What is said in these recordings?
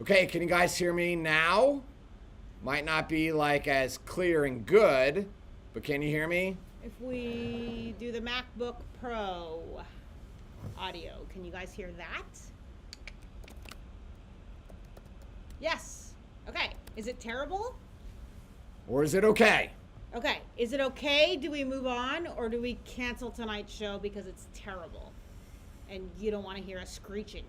Okay, can you guys hear me now? Might not be like as clear and good, but can you hear me? If we do the MacBook Pro audio, can you guys hear that? Yes. Okay. Is it terrible? Or is it okay? Okay. Is it okay? Do we move on or do we cancel tonight's show because it's terrible and you don't want to hear us screeching?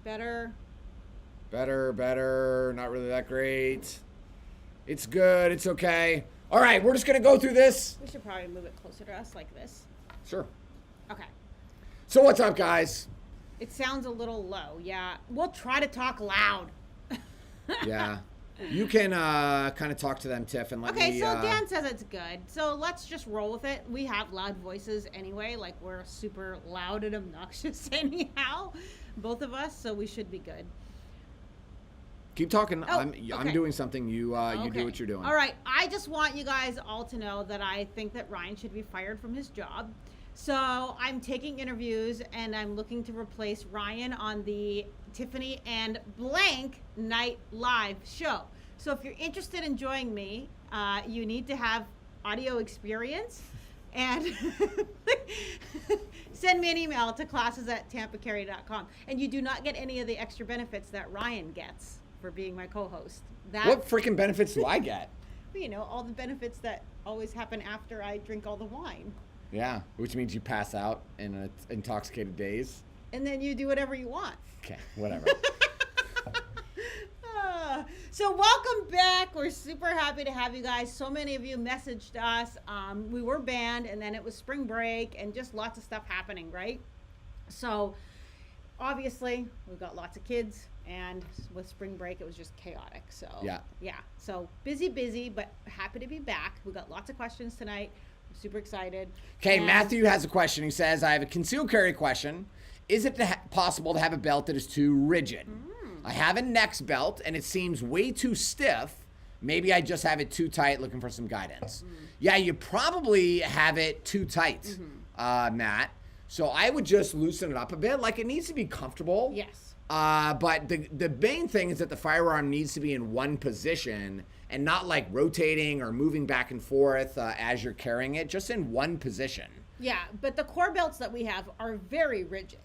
Better. Better. Not really that great. It's good. It's okay. All right, we're just going to go through this. We should probably move it closer to us like this. Sure. Okay. So what's up, guys? It sounds a little low. Yeah. We'll try to talk loud. Yeah. You can kind of talk to them, Tiff, and let me... Okay, so Dan says it's good. So let's just roll with it. We have loud voices anyway. Like, we're super loud and obnoxious anyhow. Both of us, so we should be good. Keep talking. Oh, I'm doing something. You do what you're doing. All right. I just want you guys all to know that I think that Ryan should be fired from his job. So I'm taking interviews and I'm looking to replace Ryan on the Tiffany and Blank Night Live show. So if you're interested in joining me, you need to have audio experience and send me an email to classes@tampacarry.com. And you do not get any of the extra benefits that Ryan gets for being my co-host. What freaking benefits do I get? You know, all the benefits that always happen after I drink all the wine. Yeah, which means you pass out in an intoxicated daze. And then you do whatever you want. Okay, whatever. So welcome back. We're super happy to have you guys. So many of you messaged us. We were banned and then it was spring break and just lots of stuff happening, right? So obviously we've got lots of kids and with spring break it was just chaotic. So yeah. So busy, but happy to be back. We got lots of questions tonight. I'm super excited. Okay, Matthew has a question. He says, I have a concealed carry question. Is it possible to have a belt that is too rigid? I have a Next belt and it seems way too stiff. Maybe I just have it too tight, looking for some guidance. Yeah, you probably have it too tight, Matt. So I would just loosen it up a bit. Like, it needs to be comfortable. Yes. But the main thing is that the firearm needs to be in one position and not like rotating or moving back and forth as you're carrying it, just in one position. Yeah, but the core belts that we have are very rigid,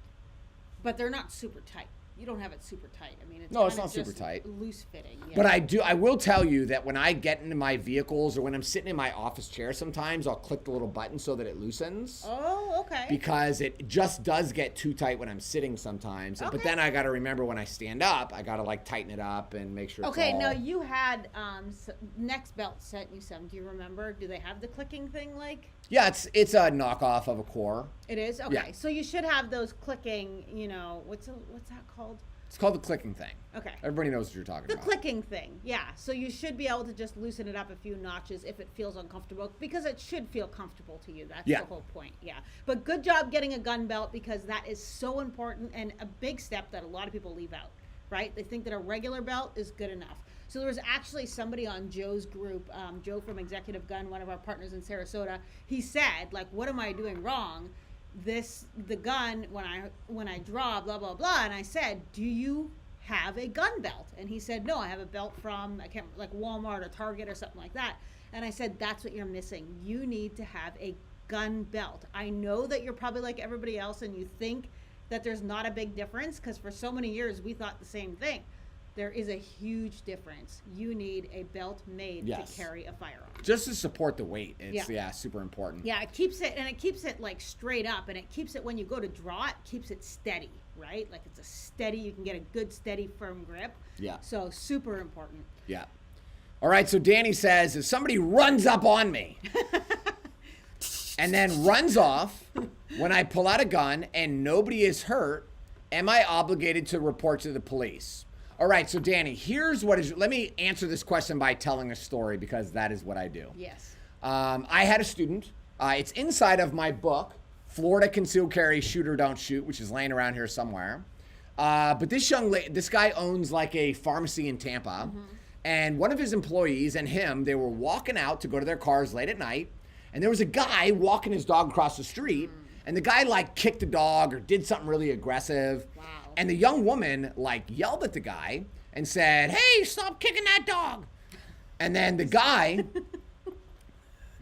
but they're not super tight. You don't have it super tight. I mean, it's not super tight. Loose fitting. Yeah. But I will tell you that when I get into my vehicles or when I'm sitting in my office chair, sometimes I'll click the little button so that it loosens. Oh, okay. Because it just does get too tight when I'm sitting sometimes. Okay. But then I got to remember when I stand up, I got to like tighten it up and make sure it's all... now you had Next belt sent you some. Do you remember? Do they have the clicking thing like? Yeah, it's a knockoff of a core. It is? Okay. Yeah. So you should have those clicking, what's that called? It's called the clicking thing. Okay. Everybody knows what you're talking about. The clicking thing, yeah. So you should be able to just loosen it up a few notches if it feels uncomfortable, because it should feel comfortable to you. That's the whole point, yeah. But good job getting a gun belt, because that is so important and a big step that a lot of people leave out, right? They think that a regular belt is good enough. So there was actually somebody on Joe's group, Joe from Executive Gun, one of our partners in Sarasota. He said, like, what am I doing wrong? The gun, when I draw, blah, blah, blah. And I said, do you have a gun belt? And he said, no, I have a belt from, like Walmart or Target or something like that. And I said, that's what you're missing. You need to have a gun belt. I know that you're probably like everybody else and you think that there's not a big difference, because for so many years we thought the same thing. There is a huge difference. You need a belt made to carry a firearm. Just to support the weight. It's super important. Yeah, it keeps it like straight up, and it keeps it, when you go to draw it, keeps it steady, right? Like it's a steady, you can get a good steady firm grip. Yeah. So super important. Yeah. All right, so Danny says, if somebody runs up on me and then runs off when I pull out a gun and nobody is hurt, am I obligated to report to the police? All right, so Danny, let me answer this question by telling a story, because that is what I do. Yes. I had a student, it's inside of my book, Florida Concealed Carry Shoot or Don't Shoot, which is laying around here somewhere. But this guy owns like a pharmacy in Tampa, and one of his employees and him, they were walking out to go to their cars late at night, and there was a guy walking his dog across the street, And the guy like kicked the dog or did something really aggressive. Wow. And the young woman like yelled at the guy and said, "Hey, stop kicking that dog." And then the guy,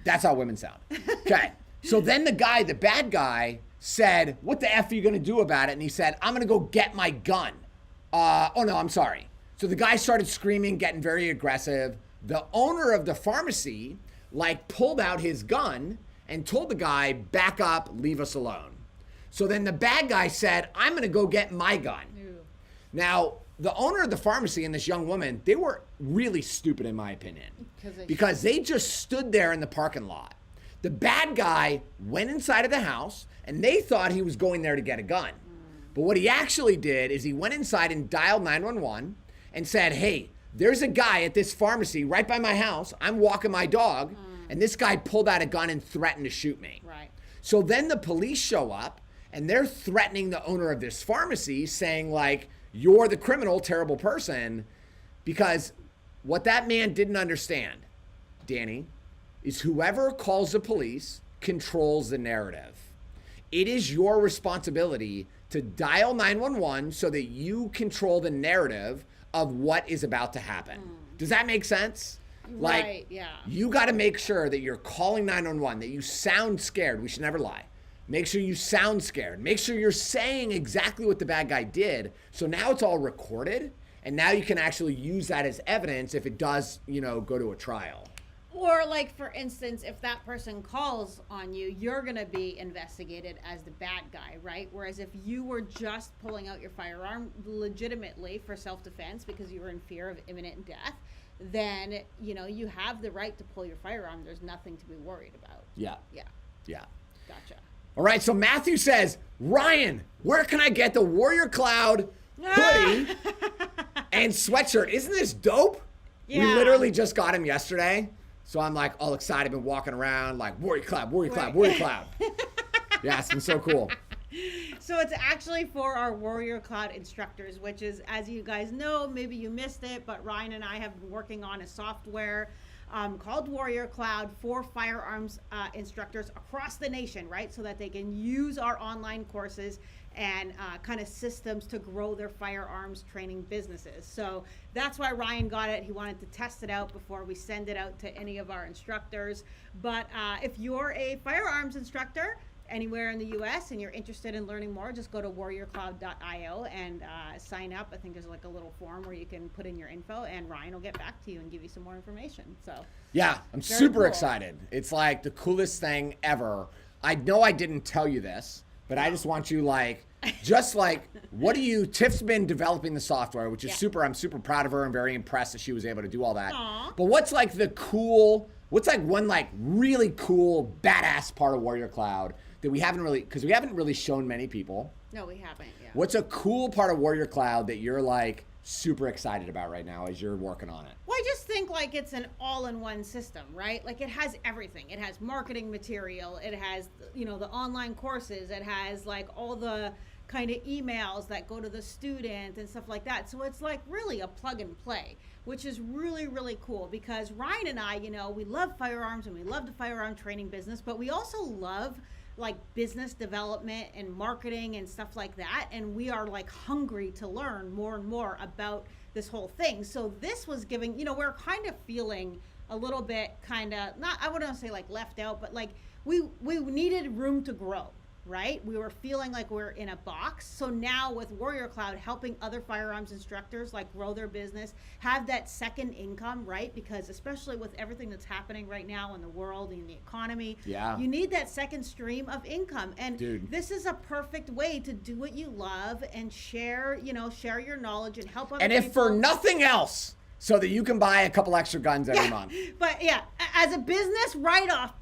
that's how women sound. Okay. So then the bad guy said, "What the F are you going to do about it?" And he said, "I'm going to go get my gun." Oh no, I'm sorry. So the guy started screaming, getting very aggressive. The owner of the pharmacy like pulled out his gun and told the guy, "Back up, leave us alone." So then the bad guy said, "I'm going to go get my gun." Ew. Now, the owner of the pharmacy and this young woman, they were really stupid in my opinion. Because they just stood there in the parking lot. The bad guy went inside of the house and they thought he was going there to get a gun. But what he actually did is he went inside and dialed 911 and said, "Hey, there's a guy at this pharmacy right by my house. I'm walking my dog." And this guy pulled out a gun and threatened to shoot me. Right. So then the police show up and they're threatening the owner of this pharmacy saying like, "You're the criminal, terrible person." Because what that man didn't understand, Danny, is whoever calls the police controls the narrative. It is your responsibility to dial 911 so that you control the narrative of what is about to happen. Does that make sense? Like, Right, yeah. you got to make sure that you're calling 911, that you sound scared. We should never lie. Make sure you sound scared. Make sure you're saying exactly what the bad guy did. So now it's all recorded, and now you can actually use that as evidence if it does, go to a trial. Or like, for instance, if that person calls on you, you're going to be investigated as the bad guy, right? Whereas if you were just pulling out your firearm legitimately for self-defense because you were in fear of imminent death, then, you have the right to pull your firearm. There's nothing to be worried about. Yeah. Yeah. Yeah. Gotcha. All right, so Matthew says, "Ryan, where can I get the Warrior Cloud hoodie and sweatshirt? Isn't this dope?" We Yeah. literally just got him yesterday. So I'm like all excited, been walking around like Warrior Cloud, Warrior Cloud, Warrior Cloud. Yeah, it's been so cool. So it's actually for our Warrior Cloud instructors, which is, as you guys know, maybe you missed it, but Ryan and I have been working on a software called Warrior Cloud for firearms instructors across the nation, right? So that they can use our online courses and kind of systems to grow their firearms training businesses. So that's why Ryan got it. He wanted to test it out before we send it out to any of our instructors. But if you're a firearms instructor anywhere in the U.S. and you're interested in learning more, just go to warriorcloud.io and sign up. I think there's like a little form where you can put in your info, and Ryan will get back to you and give you some more information. So yeah, I'm very super cool. excited. It's like the coolest thing ever. I know I didn't tell you this, but I just want you Tiff's been developing the software, which is super, I'm super proud of her and very impressed that she was able to do all that. Aww. But what's one really cool, badass part of Warrior Cloud that we haven't really shown many people? No, we haven't. Yeah. What's a cool part of Warrior Cloud that you're like super excited about right now as you're working on it? Well, I just think like it's an all-in-one system, right? Like it has everything. It has marketing material. It has, the online courses. It has like all the kind of emails that go to the student and stuff like that. So it's like really a plug and play, which is really, really cool because Ryan and I, we love firearms and we love the firearm training business, but we also love like business development and marketing and stuff like that. And we are like hungry to learn more and more about this whole thing. So this was giving, we're kind of feeling a little bit I wouldn't say like left out, but like we needed room to grow. Right? We were feeling like we're in a box. So now with Warrior Cloud helping other firearms instructors like grow their business, have that second income, right? Because especially with everything that's happening right now in the world and the economy, you need that second stream of income. And this is a perfect way to do what you love and share your knowledge and help other people. And if for nothing else, so that you can buy a couple extra guns every month. But yeah, as a business write-off.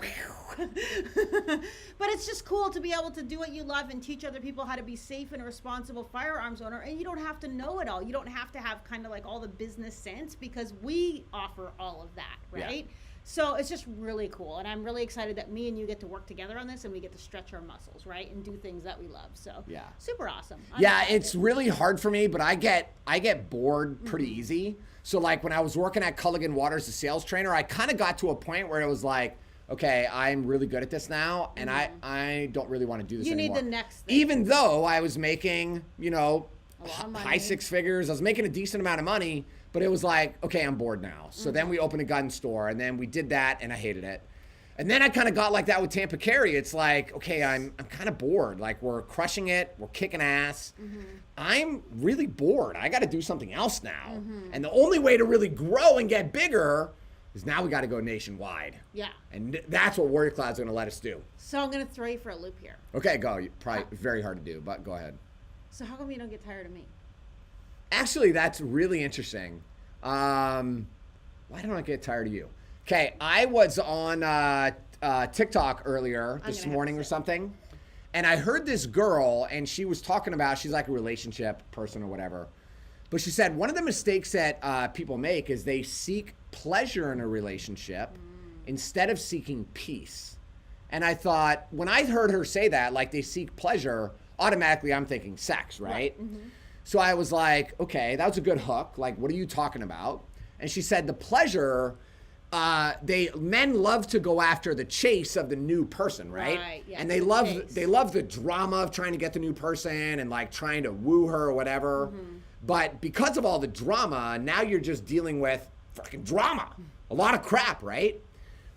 But it's just cool to be able to do what you love and teach other people how to be safe and responsible firearms owner. And you don't have to know it all. You don't have to have kind of like all the business sense because we offer all of that, right? Yeah. So it's just really cool. And I'm really excited that me and you get to work together on this and we get to stretch our muscles, right? And do things that we love. So super awesome. I'm excited. It's really hard for me, but I get bored pretty easy. So like when I was working at Culligan Waters, the sales trainer, I kind of got to a point where it was like, okay, I'm really good at this now, and I don't really want to do this anymore. You need the next thing. Even though I was making, you know, a lot of money. High six figures, I was making a decent amount of money, but it was like, okay, I'm bored now. So then we opened a gun store, and then we did that, and I hated it. And then I kind of got like that with Tampa Carry. It's like, okay, I'm kind of bored. Like, we're crushing it. We're kicking ass. I'm really bored. I got to do something else now. And the only way to really grow and get bigger is now we got to go nationwide. Yeah. And that's what Warrior Cloud's going to let us do. So I'm going to throw you for a loop here. Okay, go. Probably very hard to do, but go ahead. So how come you don't get tired of me? Actually, that's really interesting. Why don't I get tired of you? Okay, I was on TikTok earlier this morning or something, and I heard this girl, and she was talking about, she's like a relationship person or whatever, but she said one of the mistakes that people make is they seek pleasure in a relationship instead of seeking peace. And I thought, when I heard her say that, like they seek pleasure, automatically I'm thinking sex, right? So I was like, okay, that was a good hook. Like, what are you talking about? And she said the pleasure, men love to go after the chase of the new person, right? Right, yes, and they love the drama of trying to get the new person and like trying to woo her or whatever. But because of all the drama, now you're just dealing with fucking drama, a lot of crap, right?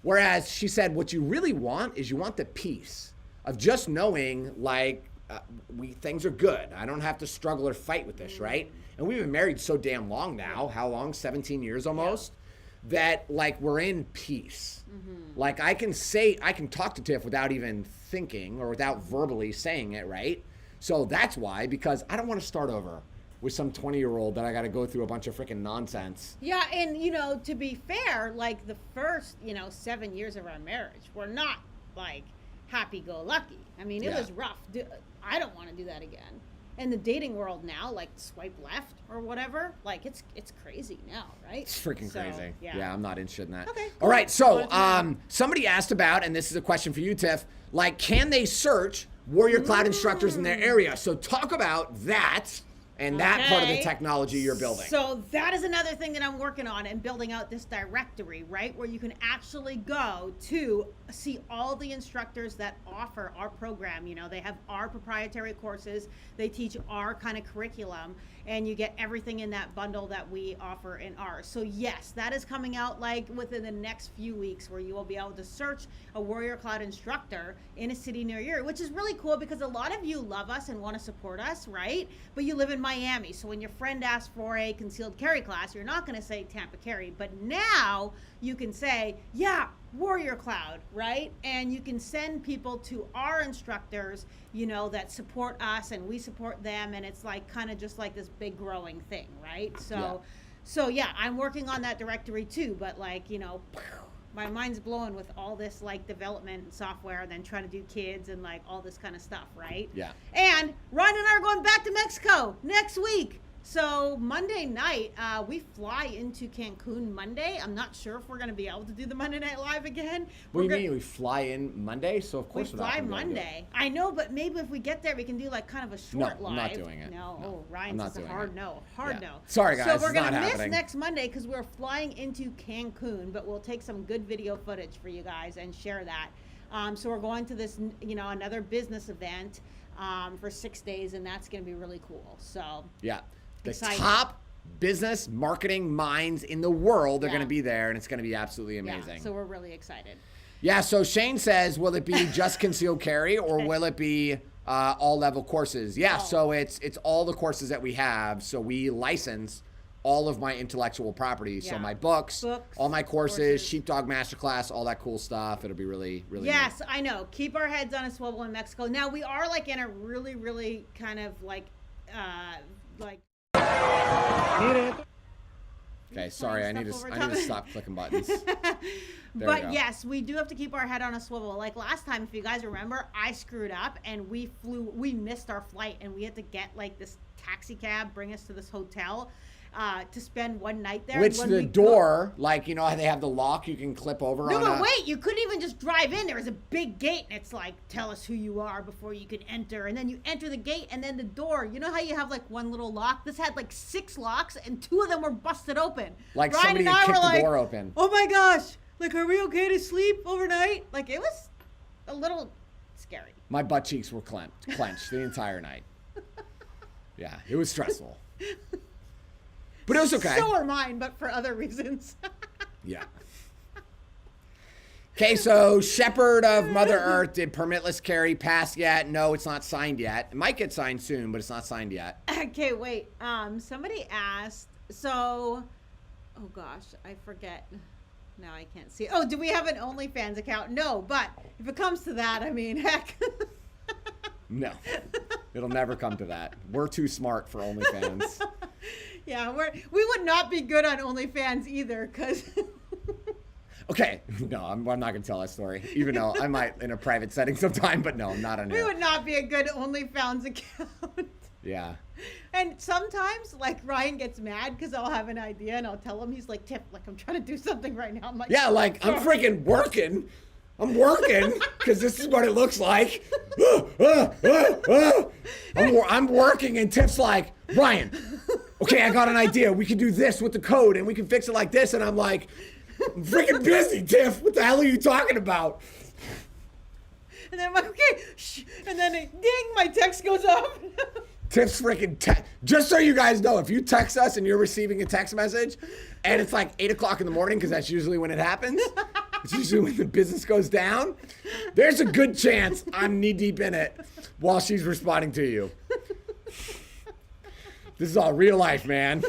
Whereas she said, what you really want is you want the peace of just knowing, like, things are good. I don't have to struggle or fight with this, right? And we've been married so damn long now. How long? 17 years almost. That like we're in peace. Like I can talk to Tiff without even thinking or without verbally saying it, right? So that's why, because I don't want to start over with some 20-year-old that I got to go through a bunch of freaking nonsense. Yeah, and you know, to be fair, like the first, 7 years of our marriage, we're not like happy-go-lucky. I mean, it was rough. I don't want to do that again. In the dating world now, like swipe left or whatever, like it's crazy now, right? It's freaking crazy. Yeah, I'm not interested in that. Okay. All right, so somebody asked about, and this is a question for you, Tiff, like can they search Warrior Cloud instructors in their area? So talk about that and that part of the technology you're building. So that is another thing that I'm working on and building out this directory, right? Where you can actually go to see all the instructors that offer our program. You know, they have our proprietary courses. They teach our kind of curriculum, and you get everything in that bundle that we offer in ours. So yes, that is coming out like within the next few weeks, where you will be able to search a Warrior Cloud instructor in a city near you, which is really cool because a lot of you love us and want to support us, right? But you live in Miami, so when your friend asks for a concealed carry class, you're not going to say Tampa Carry, but now you can say, yeah, Warrior Cloud, right? And you can send people to our instructors, that support us and we support them, and it's like kind of just like this big growing thing, right? So yeah, I'm working on that directory too, but like, my mind's blowing with all this like development and software, and then trying to do kids and like all this kind of stuff, right? Yeah. And Ryan and I are going back to Mexico next week. So Monday night, we fly into Cancun Monday. I'm not sure if we're going to be able to do the Monday Night Live again. What do you mean? We fly in Monday? So of course we fly Monday. I know, but maybe if we get there, we can do like kind of a short live. I'm not doing it. No. Ryan's a hard no. Hard no. Sorry, guys. So we're going to miss next Monday because we're flying into Cancun, but we'll take some good video footage for you guys and share that. So we're going to this, another business event for 6 days, and that's going to be really cool. So yeah. The top business marketing minds in the world are going to be there, and it's going to be absolutely amazing. Yeah, so we're really excited. Yeah, so Shane says, will it be just concealed carry, or will it be all level courses? Yeah, so it's all the courses that we have. So we license all of my intellectual property. So my books, all my courses, Sheepdog Masterclass, all that cool stuff. It'll be really, really Yes, neat. I know. Keep our heads on a swivel in Mexico. Now, we are like in a really, really kind of like okay, sorry, I need to stop clicking buttons. But yes, we do have to keep our head on a swivel. Like last time, if you guys remember, I screwed up and we missed our flight, and we had to get like this taxi cab, bring us to this hotel to spend one night there. Which the door, like, how they have the lock you can clip over on. No, but wait, you couldn't even just drive in. There was a big gate, and it's like, tell us who you are before you can enter. And then you enter the gate, and then the door, you know how you have like one little lock? This had like 6 locks, and 2 of them were busted open. Like Ryan somebody had kicked the door open. Oh my gosh, Like, are we okay to sleep overnight? Like, it was a little scary. My butt cheeks were clenched the entire night. Yeah, it was stressful. But it was okay. So are mine, but for other reasons. Yeah. Okay, so Shepherd of Mother Earth, did permitless carry pass yet? No, it's not signed yet. It might get signed soon, but it's not signed yet. Okay, wait. Somebody asked, so, oh gosh, I forget. Now I can't see. Oh, do we have an OnlyFans account? No, but if it comes to that, I mean, heck. No, it'll never come to that. We're too smart for OnlyFans. Yeah, we would not be good on OnlyFans either, because... Okay, no, I'm not going to tell that story, even though I might in a private setting sometime, but no, I'm not on here. We would not be a good OnlyFans account. Yeah. And sometimes, like, Ryan gets mad because I'll have an idea and I'll tell him, he's like, Tiff, like, I'm trying to do something right now. I'm like, yeah, like, I'm freaking working. I'm working because this is what it looks like. I'm working, and Tiff's like, Ryan, okay, I got an idea. We can do this with the code and we can fix it like this. And I'm like, I'm freaking busy, Tiff. What the hell are you talking about? And then I'm like, okay, shh. And then, ding, my text goes off. Tiff's freaking just so you guys know, if you text us and you're receiving a text message and it's like 8 o'clock in the morning, because that's usually when it happens. It's usually when the business goes down. There's a good chance I'm knee deep in it while she's responding to you. This is all real life, man.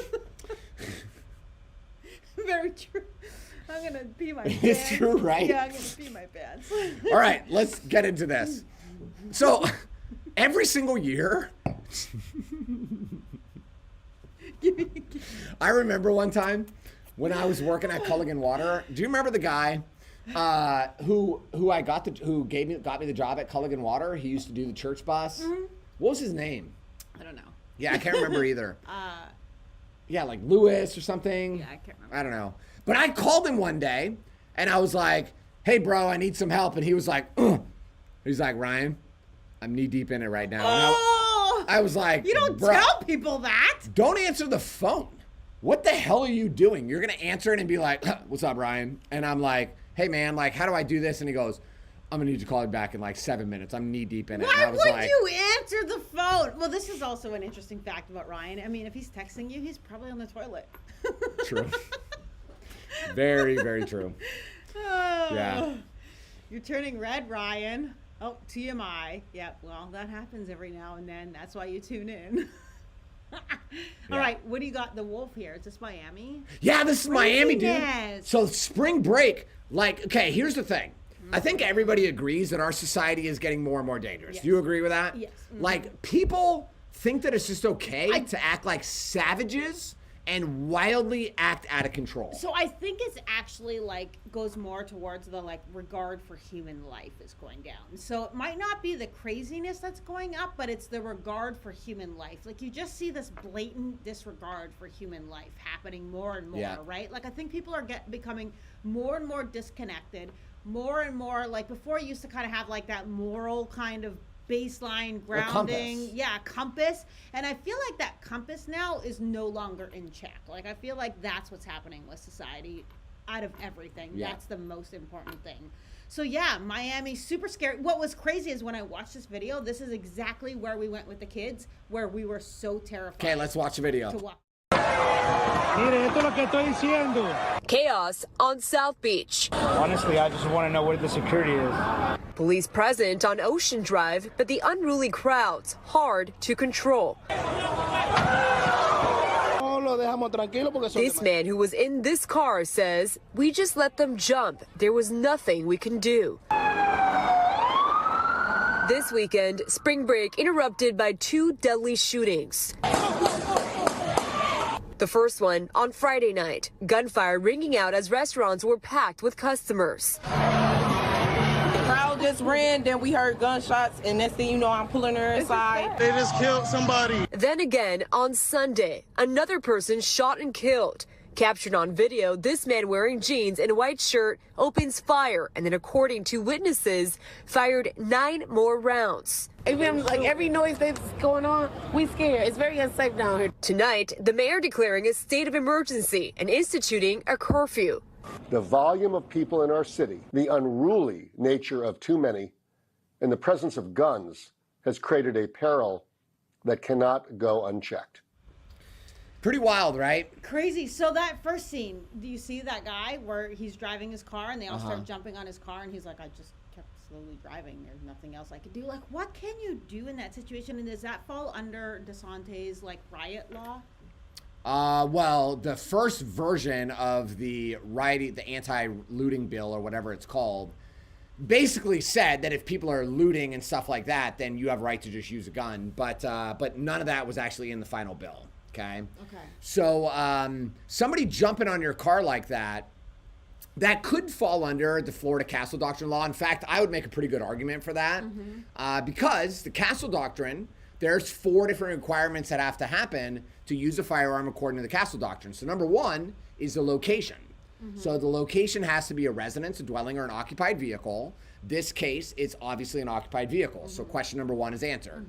Very true. I'm going to pee my pants. It's true, right? Yeah, I'm going to pee my pants. All right, let's get into this. So, every single year, I remember one time when I was working at Culligan Water. Do you remember the guy who got me the job at Culligan Water? He used to do the church bus. Mm-hmm. What was his name? I don't know. Yeah, I can't remember either. Yeah, like Lewis or something. Yeah, I can't remember. I don't know. But I called him one day, and I was like, hey, bro, I need some help. And he was like, ugh. He's like, Ryan, I'm knee deep in it right now. Oh! I was like, you don't tell people that. Don't answer the phone. What the hell are you doing? You're going to answer it and be like, what's up, Ryan? And I'm like, hey, man, like, how do I do this? And he goes, I'm going to need you to call me back in like 7 minutes. I'm knee deep in it. Why would you answer the phone? Well, this is also an interesting fact about Ryan. I mean, if he's texting you, he's probably on the toilet. True. Very, very true. Yeah. You're turning red, Ryan. Oh, TMI. Yeah, well, that happens every now and then. That's why you tune in. All right, what do you got? The Wolf here. Is this Miami? Yeah, this is Miami, dude. Craziness. So spring break, like, okay, here's the thing. I think everybody agrees that our society is getting more and more dangerous. Yes. Do you agree with that? Yes. Mm-hmm. Like, people think that it's just okay to act like savages and wildly act out of control. So I think it's actually like goes more towards the like regard for human life is going down. So it might not be the craziness that's going up, but it's the regard for human life. Like you just see this blatant disregard for human life happening more and more, right? Like I think people are becoming more and more disconnected, more and more like before you used to kind of have like that moral kind of baseline grounding, compass, and I feel like that compass now is no longer in check. Like I feel like that's what's happening with society out of everything. That's the most important thing. So yeah, Miami, super scary. What was crazy is when I watched this video, this is exactly where we went with the kids, where we were so terrified. Okay, let's watch the video. Chaos on South Beach. Honestly, I just want to know where the security is. Police present on Ocean Drive, but the unruly crowds hard to control. This man who was in this car says, we just let them jump. There was nothing we can do. This weekend, spring break interrupted by 2 deadly shootings. The first one on Friday night, gunfire ringing out as restaurants were packed with customers. The crowd just ran, then we heard gunshots, and next thing you know, I'm pulling her inside. They just killed somebody. Then again, on Sunday, another person shot and killed. Captured on video, this man wearing jeans and a white shirt opens fire and then, according to witnesses, fired 9 more rounds. Even like every noise that's going on, we scared. It's very unsafe down here. Tonight, the mayor declaring a state of emergency and instituting a curfew. The volume of people in our city, the unruly nature of too many, and the presence of guns has created a peril that cannot go unchecked. Pretty wild, right? Crazy. So that first scene, do you see that guy where he's driving his car and they all start jumping on his car and he's like, I just kept slowly driving. There's nothing else I could do. Like, what can you do in that situation? And does that fall under DeSantis' like riot law? Well, the first version of the anti-looting bill or whatever it's called, basically said that if people are looting and stuff like that, then you have a right to just use a gun. But none of that was actually in the final bill. Okay. So somebody jumping on your car like that could fall under the Florida Castle Doctrine law. In fact, I would make a pretty good argument for that because the Castle Doctrine, there's 4 different requirements that have to happen to use a firearm according to the Castle Doctrine. So number 1 is the location. So the location has to be a residence, a dwelling, or an occupied vehicle. This case, it's obviously an occupied vehicle. So question number 1 is answered.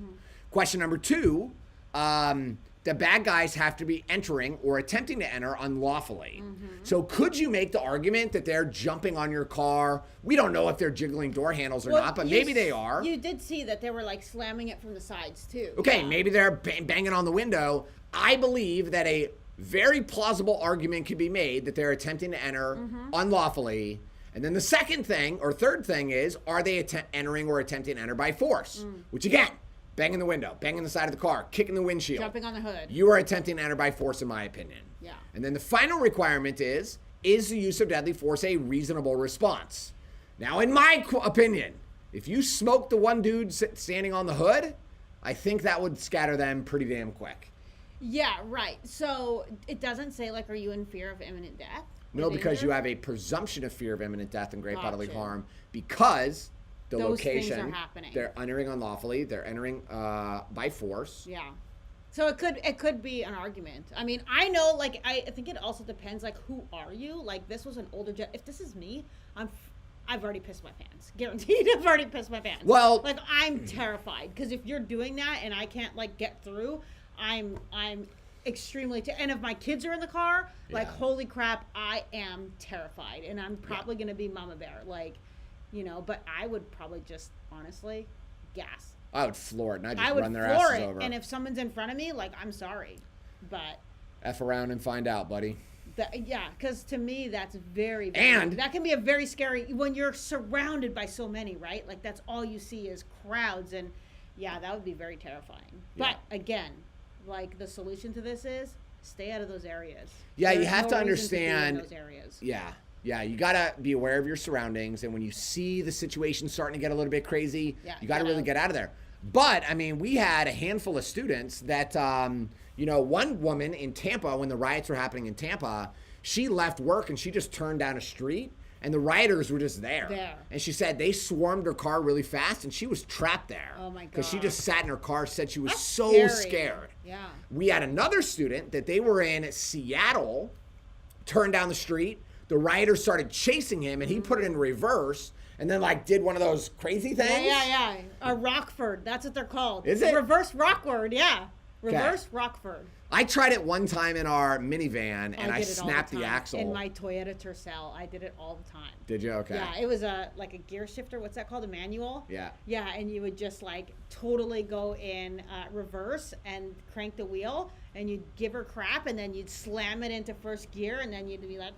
Question number 2, the bad guys have to be entering or attempting to enter unlawfully. So could you make the argument that they're jumping on your car? We don't know if they're jiggling door handles or not, but maybe they are. You did see that they were like slamming it from the sides too. Okay, maybe they're banging on the window. I believe that a very plausible argument could be made that they're attempting to enter unlawfully. And then the second thing or third thing is, are they entering or attempting to enter by force? Which again, banging the window, banging the side of the car, kicking the windshield. Jumping on the hood. You are attempting to enter by force, in my opinion. Yeah. And then the final requirement is the use of deadly force a reasonable response? Now, in my opinion, if you smoke the one dude standing on the hood, I think that would scatter them pretty damn quick. Yeah, right. So it doesn't say, like, are you in fear of imminent death? No, because you have a presumption of fear of imminent death and great bodily harm because the those location, things are happening. They're entering unlawfully, they're entering by force. Yeah. So it could be an argument. I mean, I know, like, I think it also depends, like, who are you? Like, this was an older if this is me, I've already pissed my pants. Guaranteed, I've already pissed my pants. Well, like, I'm terrified because if you're doing that and I can't, like, get through, I'm extremely and if my kids are in the car, like, holy crap, I am terrified, and I'm probably gonna be mama bear, like, you know. But I would probably just honestly gas. I would floor it and I'd just run their asses over. And if someone's in front of me, like, I'm sorry, but F around and find out, buddy. Because to me that's very, and that can be a very scary when you're surrounded by so many, right? Like, that's all you see is crowds, and that would be very terrifying. But again, like, the solution to this is stay out of those areas. Yeah, There's you have no to reason understand. be in those areas. Yeah, you gotta be aware of your surroundings, and when you see the situation starting to get a little bit crazy, you gotta really get out of there. But I mean, we had a handful of students that, one woman in Tampa, when the riots were happening in Tampa, she left work and she just turned down a street. And the rioters were just there. And she said they swarmed her car really fast and she was trapped there. Oh my God. Because she just sat in her car, said she was so scary. scared. Yeah. We had another student that they were in Seattle, turned down the street. The rioters started chasing him and he put it in reverse and then, like, did one of those crazy things. Yeah. A Rockford. That's what they're called. Is it? Reverse Rockford, yeah. Reverse Rockford. I tried it one time in our minivan, and I snapped the axle. In my Toyota Tercel, I did it all the time. Did you? Okay. Yeah, it was like a gear shifter. What's that called? A manual? Yeah. Yeah, and you would just, like, totally go in reverse and crank the wheel, and you'd give her crap, and then you'd slam it into first gear, and then you'd be like,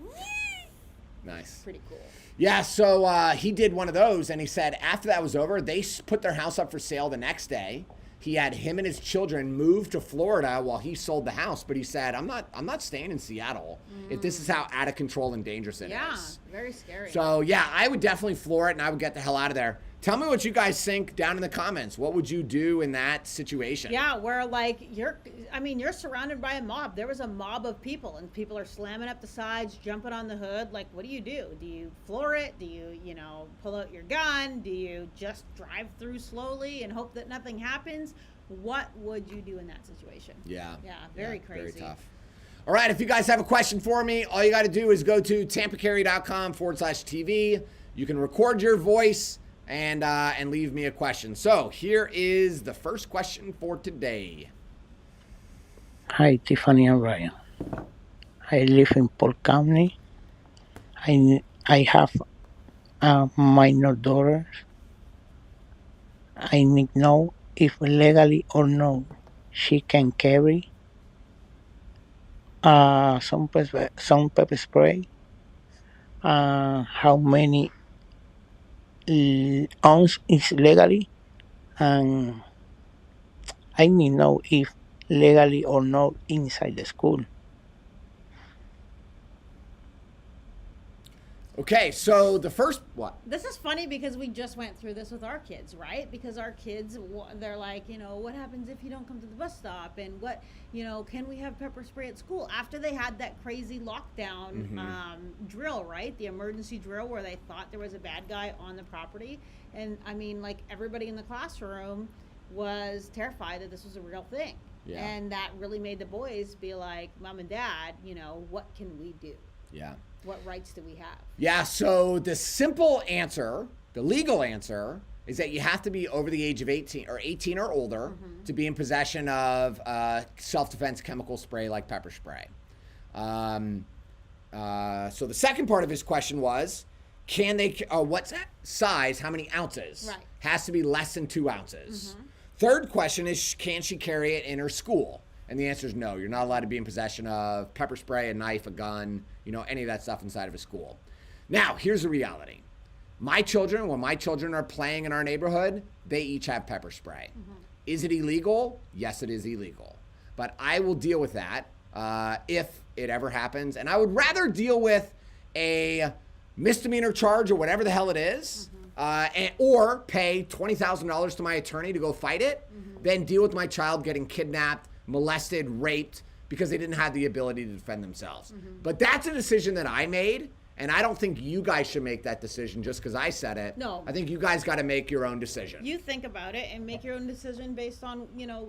nice. Pretty cool. Yeah, so he did one of those, and he said after that was over, they put their house up for sale the next day. He had him and his children move to Florida while he sold the house, but he said, I'm not staying in Seattle if this is how out of control and dangerous it is. Yeah, very scary. So, I would definitely floor it, and I would get the hell out of there. Tell me what you guys think down in the comments. What would you do in that situation? Yeah, where, like, you're surrounded by a mob. There was a mob of people, and people are slamming up the sides, jumping on the hood. Like, what do you do? Do you floor it? Do you, pull out your gun? Do you just drive through slowly and hope that nothing happens? What would you do in that situation? Yeah. Yeah, very crazy. Very tough. All right, if you guys have a question for me, all you got to do is go to tampacarry.com/TV. You can record your voice and leave me a question. So here is the first question for today. Hi, Tiffany and Ryan. I live in Polk County. I have a minor daughter. I need to know if legally or no she can carry some pepper spray. How many ounce is legally, and I need to know if legally or not inside the school. Okay, so the first what? This is funny because we just went through this with our kids, right? Because our kids, they're like, what happens if you don't come to the bus stop? And what, can we have pepper spray at school? After they had that crazy lockdown drill, right? The emergency drill where they thought there was a bad guy on the property. And I mean, like everybody in the classroom was terrified that this was a real thing. Yeah. And that really made the boys be like, Mom and Dad, what can we do? Yeah. What rights do we have? Yeah, so the simple answer, the legal answer, is that you have to be over the age of 18 or older to be in possession of self-defense chemical spray like pepper spray. So the second part of his question was, can they, what size, how many ounces? Right. Has to be less than 2 ounces. Third question is, can she carry it in her school? And the answer is no. You're not allowed to be in possession of pepper spray, a knife, a gun, any of that stuff inside of a school. Now, here's the reality. My children, when my children are playing in our neighborhood, they each have pepper spray. Is it illegal? Yes, it is illegal. But I will deal with that if it ever happens. And I would rather deal with a misdemeanor charge or whatever the hell it is, or pay $20,000 to my attorney to go fight it, than deal with my child getting kidnapped, molested, raped, because they didn't have the ability to defend themselves. But that's a decision that I made, and I don't think you guys should make that decision just because I said it. No. I think you guys got to make your own decision. You think about it and make your own decision based on,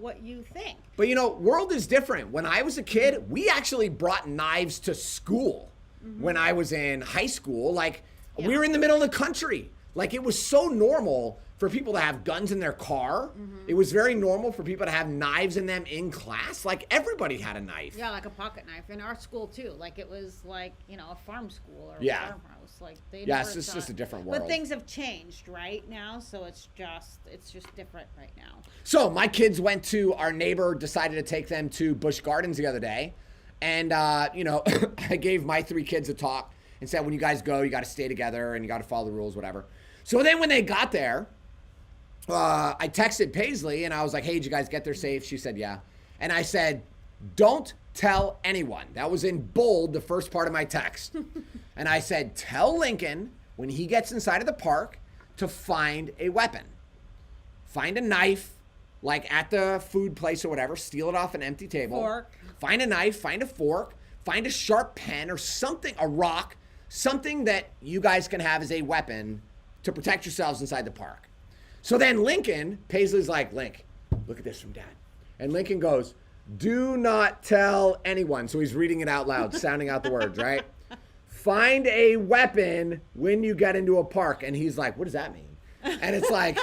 what you think. But, world is different. When I was a kid, we actually brought knives to school. When I was in high school, we were in the middle of the country. It was so normal for people to have guns in their car. It was very normal for people to have knives in them in class. Everybody had a knife. Yeah, like a pocket knife in our school too. It was a farm school or a farmhouse. It's just a different world. But things have changed right now, so it's just different right now. So my kids our neighbor decided to take them to Busch Gardens the other day. And, I gave my 3 kids a talk and said, when you guys go, you got to stay together and you got to follow the rules, whatever. So then when they got there, I texted Paisley and I was like, hey, did you guys get there safe? She said, yeah. And I said, don't tell anyone. That was in bold, the first part of my text. And I said, tell Lincoln when he gets inside of the park to find a weapon. Find a knife, at the food place or whatever, steal it off an empty table. Fork. Find a knife, find a fork, find a sharp pen or something, a rock, something that you guys can have as a weapon to protect yourselves inside the park. So then Paisley's like, Link, look at this from Dad. And Lincoln goes, do not tell anyone. So he's reading it out loud, sounding out the words, right? Find a weapon when you get into a park. And he's like, what does that mean? And it's like,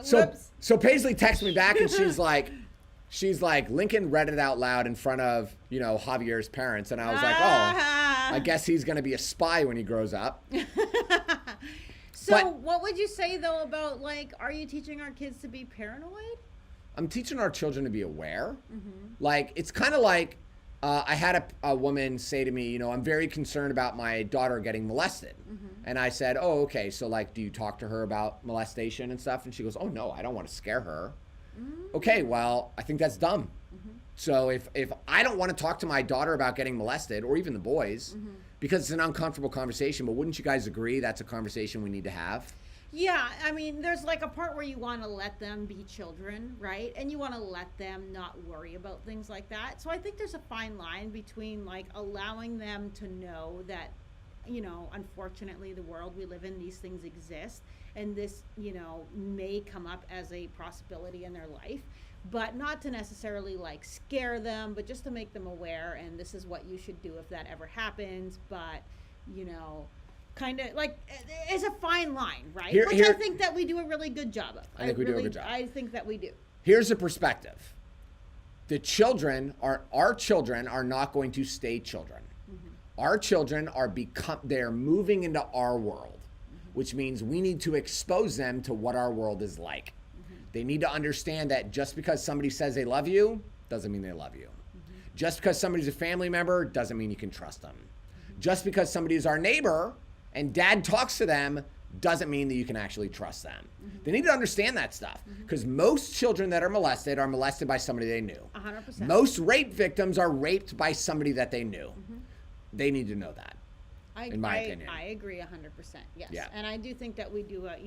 so Paisley texts me back and she's like, Lincoln read it out loud in front of, Javier's parents. And I was like, oh, I guess he's going to be a spy when he grows up. So what would you say, though, about, are you teaching our kids to be paranoid? I'm teaching our children to be aware. It's kind of like I had a woman say to me, I'm very concerned about my daughter getting molested. And I said, oh, okay. So, do you talk to her about molestation and stuff? And she goes, oh, no, I don't want to scare her. Okay, well, I think that's dumb. So if I don't want to talk to my daughter about getting molested, or even the boys, because it's an uncomfortable conversation, but wouldn't you guys agree that's a conversation we need to have? Yeah, I mean, there's a part where you want to let them be children, right? And you want to let them not worry about things like that. So I think there's a fine line between allowing them to know that, unfortunately, the world we live in, these things exist, and this, may come up as a possibility in their life, but not to necessarily scare them, but just to make them aware, and this is what you should do if that ever happens, but, kind of it's a fine line, right? Which I think that we do a really good job of. I think we do a good job. I think that we do. Here's a perspective. Our children are not going to stay children. Our children they're moving into our world, which means we need to expose them to what our world is like. They need to understand that just because somebody says they love you, doesn't mean they love you. Just because somebody's a family member, doesn't mean you can trust them. Just because somebody is our neighbor and dad talks to them, doesn't mean that you can actually trust them. They need to understand that stuff, because most children that are molested by somebody they knew. 100%. Most rape victims are raped by somebody that they knew. They need to know that, in my opinion. I agree 100%. Yes. Yeah. And I do think that we do a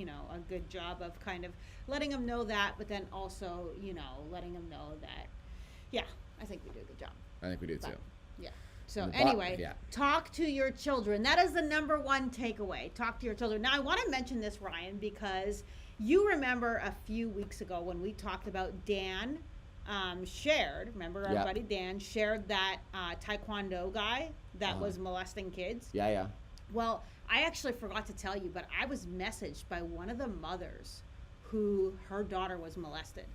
good job of kind of letting them know that, but then also, letting them know that, yeah, I think we do a good job. I think we do too. Yeah. So anyway, talk to your children. That is the number one takeaway. Talk to your children. Now, I want to mention this, Ryan, because you remember a few weeks ago when we talked about Dan shared, remember our buddy Dan shared that Taekwondo guy that was molesting kids? Yeah. Well, I actually forgot to tell you, but I was messaged by one of the mothers who her daughter was molested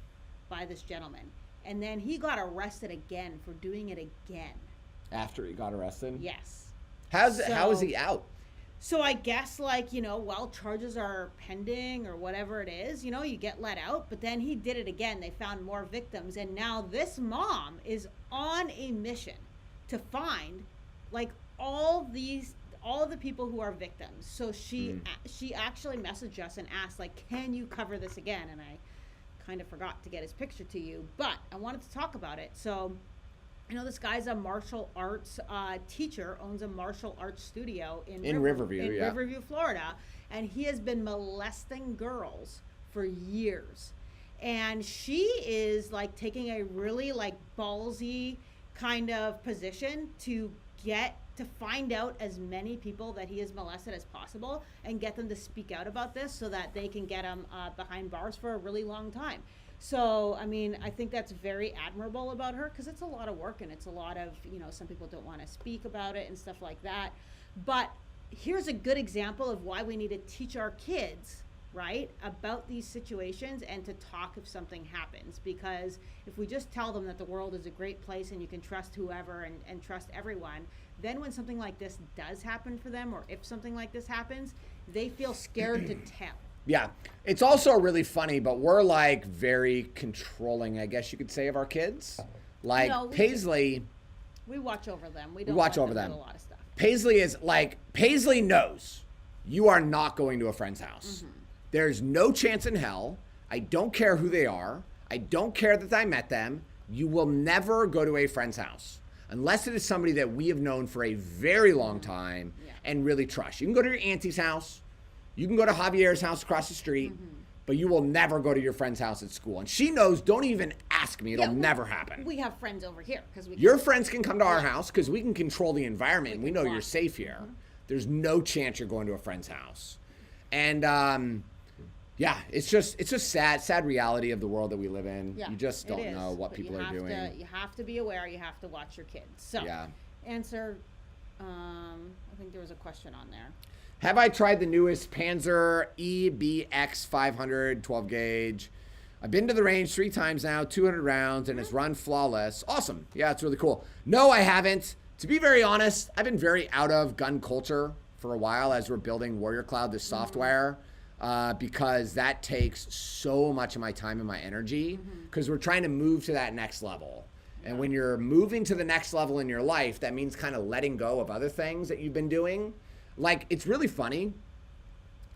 by this gentleman. And then he got arrested again for doing it again. After he got arrested? Yes. How is he out? So I guess while charges are pending or whatever it is, you get let out, but then he did it again. They found more victims. And now this mom is on a mission to find all the people who are victims. So she actually messaged us and asked can you cover this again? And I kind of forgot to get his picture to you, but I wanted to talk about it. So this guy's a martial arts teacher, owns a martial arts studio in Riverview, Florida, and he has been molesting girls for years. And she is taking a really ballsy kind of position to find out as many people that he has molested as possible and get them to speak out about this so that they can get him behind bars for a really long time. So, I think that's very admirable about her, because it's a lot of work and it's a lot of, some people don't want to speak about it and stuff like that. But here's a good example of why we need to teach our kids, right, about these situations and to talk if something happens. Because if we just tell them that the world is a great place and you can trust whoever and trust everyone, then when something like this does happen for them, or if something like this happens, they feel scared to tell. Yeah. It's also really funny, but we're very controlling, I guess you could say, of our kids. Paisley. We watch over them. We don't watch over them. Do a lot of stuff. Paisley is Paisley knows you are not going to a friend's house. There's no chance in hell. I don't care who they are. I don't care that I met them. You will never go to a friend's house unless it is somebody that we have known for a very long time and really trust. You can go to your auntie's house. You can go to Javier's house across the street, but you will never go to your friend's house at school. And she knows, don't even ask me. It'll never happen. We have friends over here. Your friends can come to our house because we can control the environment. We know you're safe here. There's no chance you're going to a friend's house. And, it's just sad reality of the world that we live in. You just don't know what people are doing. You have to be aware. You have to watch your kids. So, answer, I think there was a question on there. Have I tried the newest Panzer EBX 500 12 gauge? I've been to the range 3 times now, 200 rounds, and it's run flawless. Awesome. Yeah, it's really cool. No, I haven't. To be very honest, I've been very out of gun culture for a while as we're building Warrior Cloud, this software, because that takes so much of my time and my energy, because we're trying to move to that next level. And when you're moving to the next level in your life, that means kind of letting go of other things that you've been doing. It's really funny.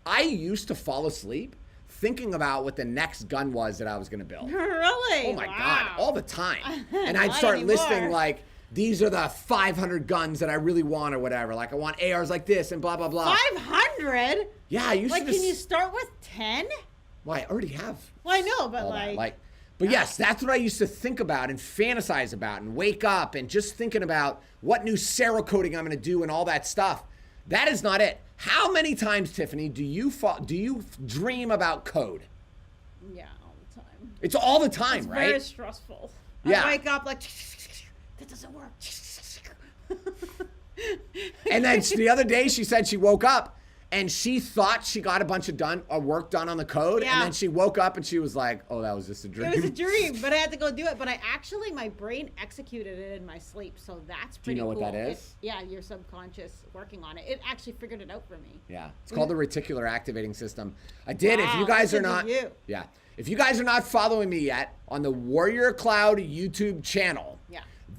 I used to fall asleep thinking about what the next gun was that I was going to build. Really? Oh my God, all the time. And I'd start listing these are the 500 guns that I really want or whatever. I want ARs like this and blah, blah, blah. 500? Yeah, I used to can you start with 10? Well, I already have. Well, I know, but But yes, that's what I used to think about and fantasize about and wake up and just thinking about what new Cerakoting I'm going to do and all that stuff. That is not it. How many times, Tiffany, do you dream about code? Yeah, all the time. It's all the time, right? It's very stressful. Yeah. I wake up that doesn't work. And then the other day she said she woke up and she thought she got a bunch of work done on the code, and then she woke up and she was like, "Oh, that was just a dream." It was a dream, but I had to go do it. But my brain executed it in my sleep, so that's pretty cool. Do you know what that is? Your subconscious working on it. It actually figured it out for me. Yeah, it's called the reticular activating system. I did. If you guys are not, if you guys are not following me yet on the Warrior Cloud YouTube channel,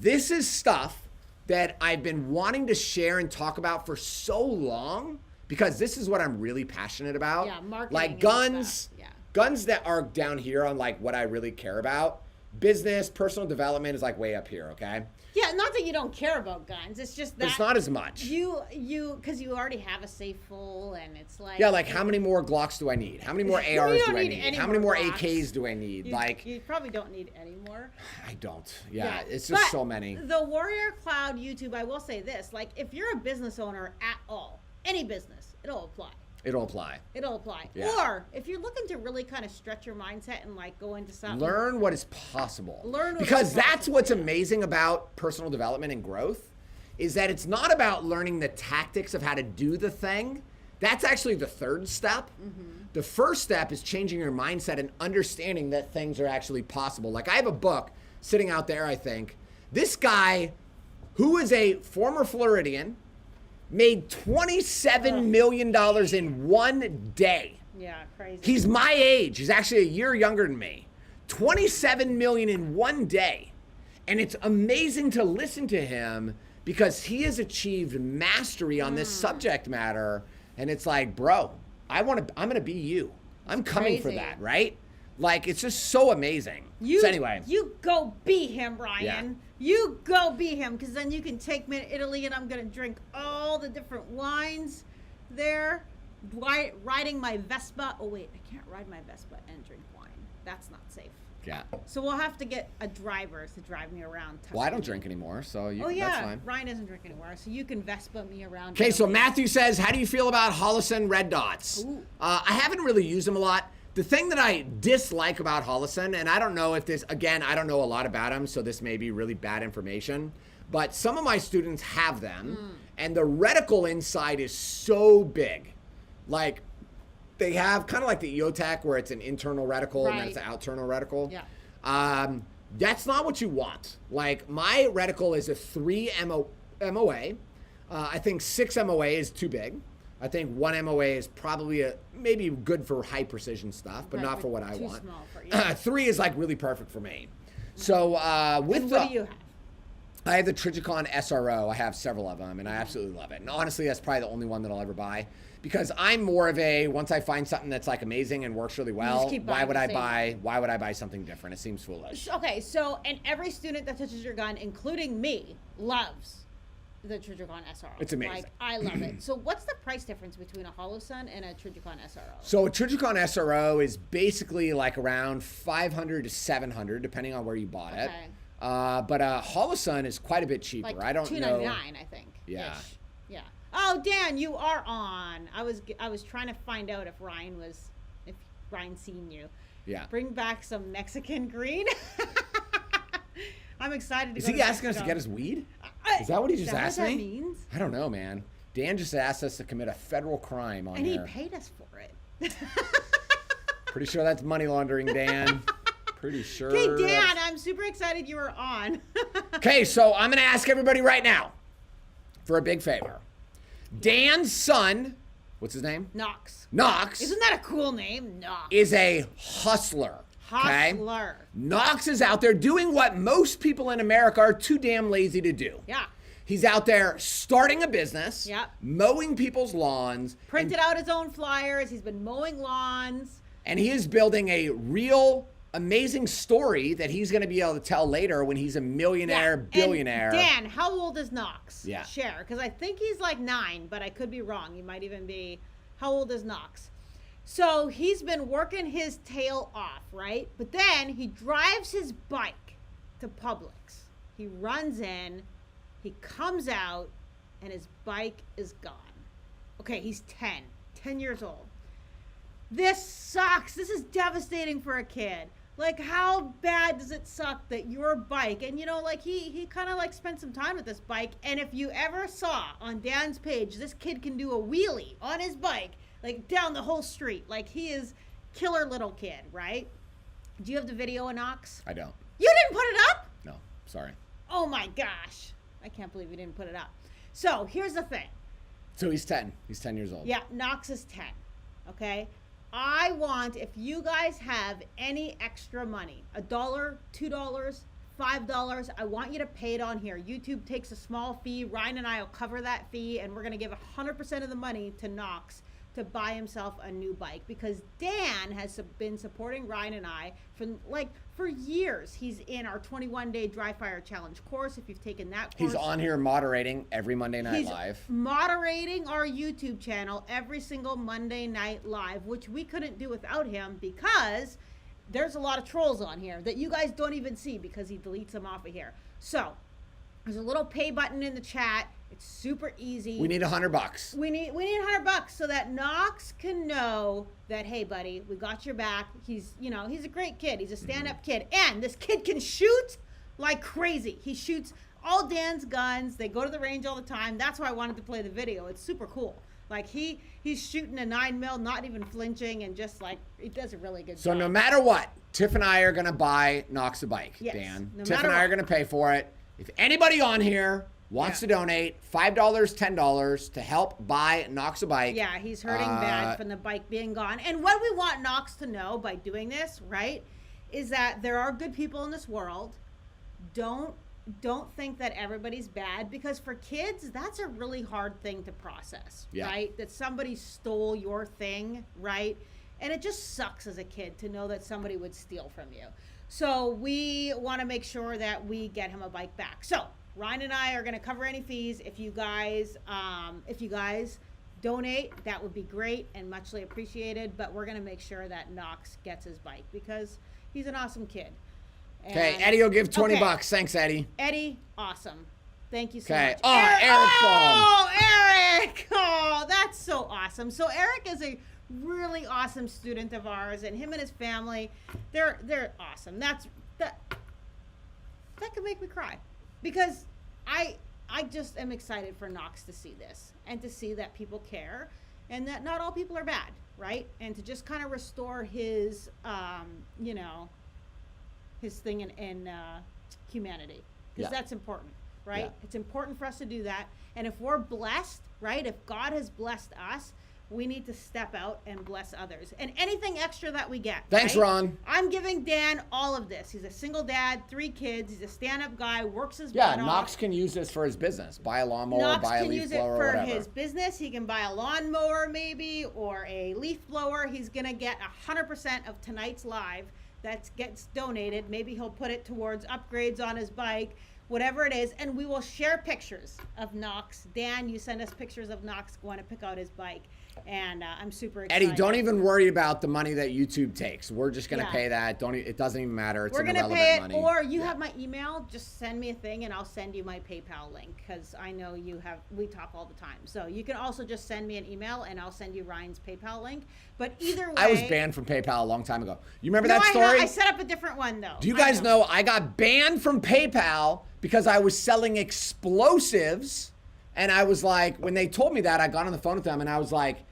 this is stuff that I've been wanting to share and talk about for so long, because this is what I'm really passionate about. Yeah, marketing. Like guns that are down here on like what I really care about. Business, personal development is like way up here, okay? Yeah, not that you don't care about guns. It's just that it's not as much. Because you already have a safe full, and it's like how many more Glocks do I need? How many more ARs do I need? How many more AKs do I need? You probably don't need any more. I don't. Yeah, it's just so many. The Warrior Cloud YouTube, I will say this: like, if you're a business owner at all, any business, it'll apply. It'll apply. Yeah. Or if you're looking to really kind of stretch your mindset and like go into something. Learn what is possible. Because that's what's amazing about personal development and growth, is that it's not about learning the tactics of how to do the thing. That's actually the third step. Mm-hmm. The first step is changing your mindset and understanding that things are actually possible. Like, I have a book sitting out there, I think. This guy, who is a former Floridian, made $27 million in one day. Yeah, crazy. He's my age. He's actually a year younger than me. $27 million in one day. And it's amazing to listen to him because he has achieved mastery on this subject matter. And it's like, bro, I'm going to be you. I'm coming for that, right? Like, it's just so amazing. So anyway. You go be him, Ryan. Yeah. You go be him, because then you can take me to Italy, and I'm going to drink all the different wines there, riding my Vespa. Oh, wait, I can't ride my Vespa and drink wine. That's not safe. Yeah. So we'll have to get a driver to drive me around. Well, I don't drink anymore, so that's fine. Ryan doesn't drink anymore, so you can Vespa me around. Okay, so Matthew says, how do you feel about Holosun red dots? I haven't really used them a lot. The thing that I dislike about Holosun, and I don't know if this, again, I don't know a lot about them, so this may be really bad information, but some of my students have them, and the reticle inside is so big. Like, they have kind of like the EOTech, where it's an internal reticle and then it's an external reticle. Yeah. That's not what you want. Like, my reticle is a 3 MOA. I think 6 MOA is too big. I think 1 MOA is probably maybe good for high precision stuff, but not for what I want. Small for you. 3 is like really perfect for me. So what do you have? I have the Trijicon SRO. I have several of them, and I absolutely love it. And honestly, that's probably the only one that I'll ever buy, because I'm more of a, once I find something that's like amazing and works really well, why would I buy something different? It seems foolish. Okay, so, and every student that touches your gun, including me, loves the Trijicon SRO. It's amazing. Like, I love it. So what's the price difference between a Holosun and a Trijicon SRO? So a Trijicon SRO is basically like around $500 to $700, depending on where you bought it. But a Holosun is quite a bit cheaper. Like I don't know. $299, I think. Yeah. Ish. Yeah. Oh, Dan, you are on. I was trying to find out if Ryan seen you. Yeah. Bring back some Mexican green. I'm excited to Is go he to asking Mexico. us to get us weed? Is that what he just asked me? That means? I don't know, man. Dan just asked us to commit a federal crime on here. And he paid us for it. Pretty sure that's money laundering, Dan. Pretty sure. Okay, Dan, I'm super excited you were on. Okay, so I'm going to ask everybody right now for a big favor. Dan's son, what's his name? Knox. Knox. Isn't that a cool name? Knox. Is a hustler. Okay? Hustler. Knox is out there doing what most people in America are too damn lazy to do. Yeah. He's out there starting a business, mowing people's lawns. Printed out his own flyers. He's been mowing lawns. And he is building a real amazing story that he's going to be able to tell later when he's a millionaire, billionaire. And Dan, how old is Knox? Yeah. Share, because I think he's like 9, but I could be wrong. He might even be. How old is Knox? So he's been working his tail off, right? But then he drives his bike to Publix. He runs in, he comes out, and his bike is gone. Okay, he's 10 years old. This sucks. This is devastating for a kid. Like, how bad does it suck that your bike, and you know, like he kind of like spent some time with this bike, and if you ever saw on Dan's page, this kid can do a wheelie on his bike, like down the whole street. Like, he is killer little kid, right? Do you have the video, Knox? I don't. You didn't put it up? No, sorry. Oh my gosh. I can't believe you didn't put it up. So here's the thing. So he's 10. He's 10 years old. Yeah, Knox is 10. Okay? I want, if you guys have any extra money, $1, $2, $5, I want you to pay it on here. YouTube takes a small fee. Ryan and I will cover that fee, and we're going to give 100% of the money to Knox to buy himself a new bike, because Dan has been supporting Ryan and I for years. He's in our 21-day dry fire challenge course. If you've taken that course, He's on here moderating every Monday Night he's Live. moderating our YouTube channel every single Monday Night Live, which we couldn't do without him, because there's a lot of trolls on here that you guys don't even see because he deletes them off of here. So there's a little pay button in the chat. It's super easy. We need $100. We need $100 so that Knox can know that, hey, buddy, we got your back. He's a great kid. He's a stand-up kid. And this kid can shoot like crazy. He shoots all Dan's guns. They go to the range all the time. That's why I wanted to play the video. It's super cool. Like, he's shooting a 9mm, not even flinching, and just like, he does a really good job. So no matter what, Tiff and I are going to buy Knox a bike, Yes, Dan. no Tiff and matter I are what. going to pay for it. If anybody on here wants to donate $5, $10 to help buy Knox a bike. Yeah, he's hurting bad from the bike being gone. And what we want Knox to know by doing this, right, is that there are good people in this world. Don't think that everybody's bad, because for kids, that's a really hard thing to process, right? That somebody stole your thing, right? And it just sucks as a kid to know that somebody would steal from you. So we want to make sure that we get him a bike back. So Ryan and I are going to cover any fees. If you guys donate, that would be great and muchly appreciated. But we're going to make sure that Knox gets his bike, because he's an awesome kid. Okay, Eddie will give $20. Thanks, Eddie. Eddie, awesome. Thank you so Okay. much. Oh, Eric Baum. Oh, Eric. Oh, that's so awesome. So Eric is a really awesome student of ours, and him and his family, they're awesome. That could make me cry, because I just am excited for Knox to see this, and to see that people care, and that not all people are bad, right? And to just kind of restore his his thing in humanity, because that's important, right? Yeah. It's important for us to do that. And if we're blessed, right, if God has blessed us, we need to step out and bless others. And anything extra that we get. Thanks, right? Ron. I'm giving Dan all of this. He's a single dad, 3 kids. He's a stand-up guy, works his Yeah, butt Knox off. can use this for his business. Buy a lawnmower, Knox buy a can leaf use it blower, or for whatever. his business. He can buy a lawnmower maybe, or a leaf blower. He's going to get 100% of tonight's live that gets donated. Maybe he'll put it towards upgrades on his bike, whatever it is. And we will share pictures of Knox. Dan, you send us pictures of Knox going to pick out his bike. And I'm super excited. Eddie, don't even worry about the money that YouTube takes. We're just going to Yeah. pay that. It doesn't even matter. It's We're an gonna irrelevant pay it, money. or you have my email. Just send me a thing, and I'll send you my PayPal link, because I know we talk all the time. So you can also just send me an email, and I'll send you Ryan's PayPal link. But either way, I was banned from PayPal a long time ago. You remember No, that story? I set up a different one though. Do you guys know I got banned from PayPal because I was selling explosives? And I was like, when they told me that, I got on the phone with them and I was like,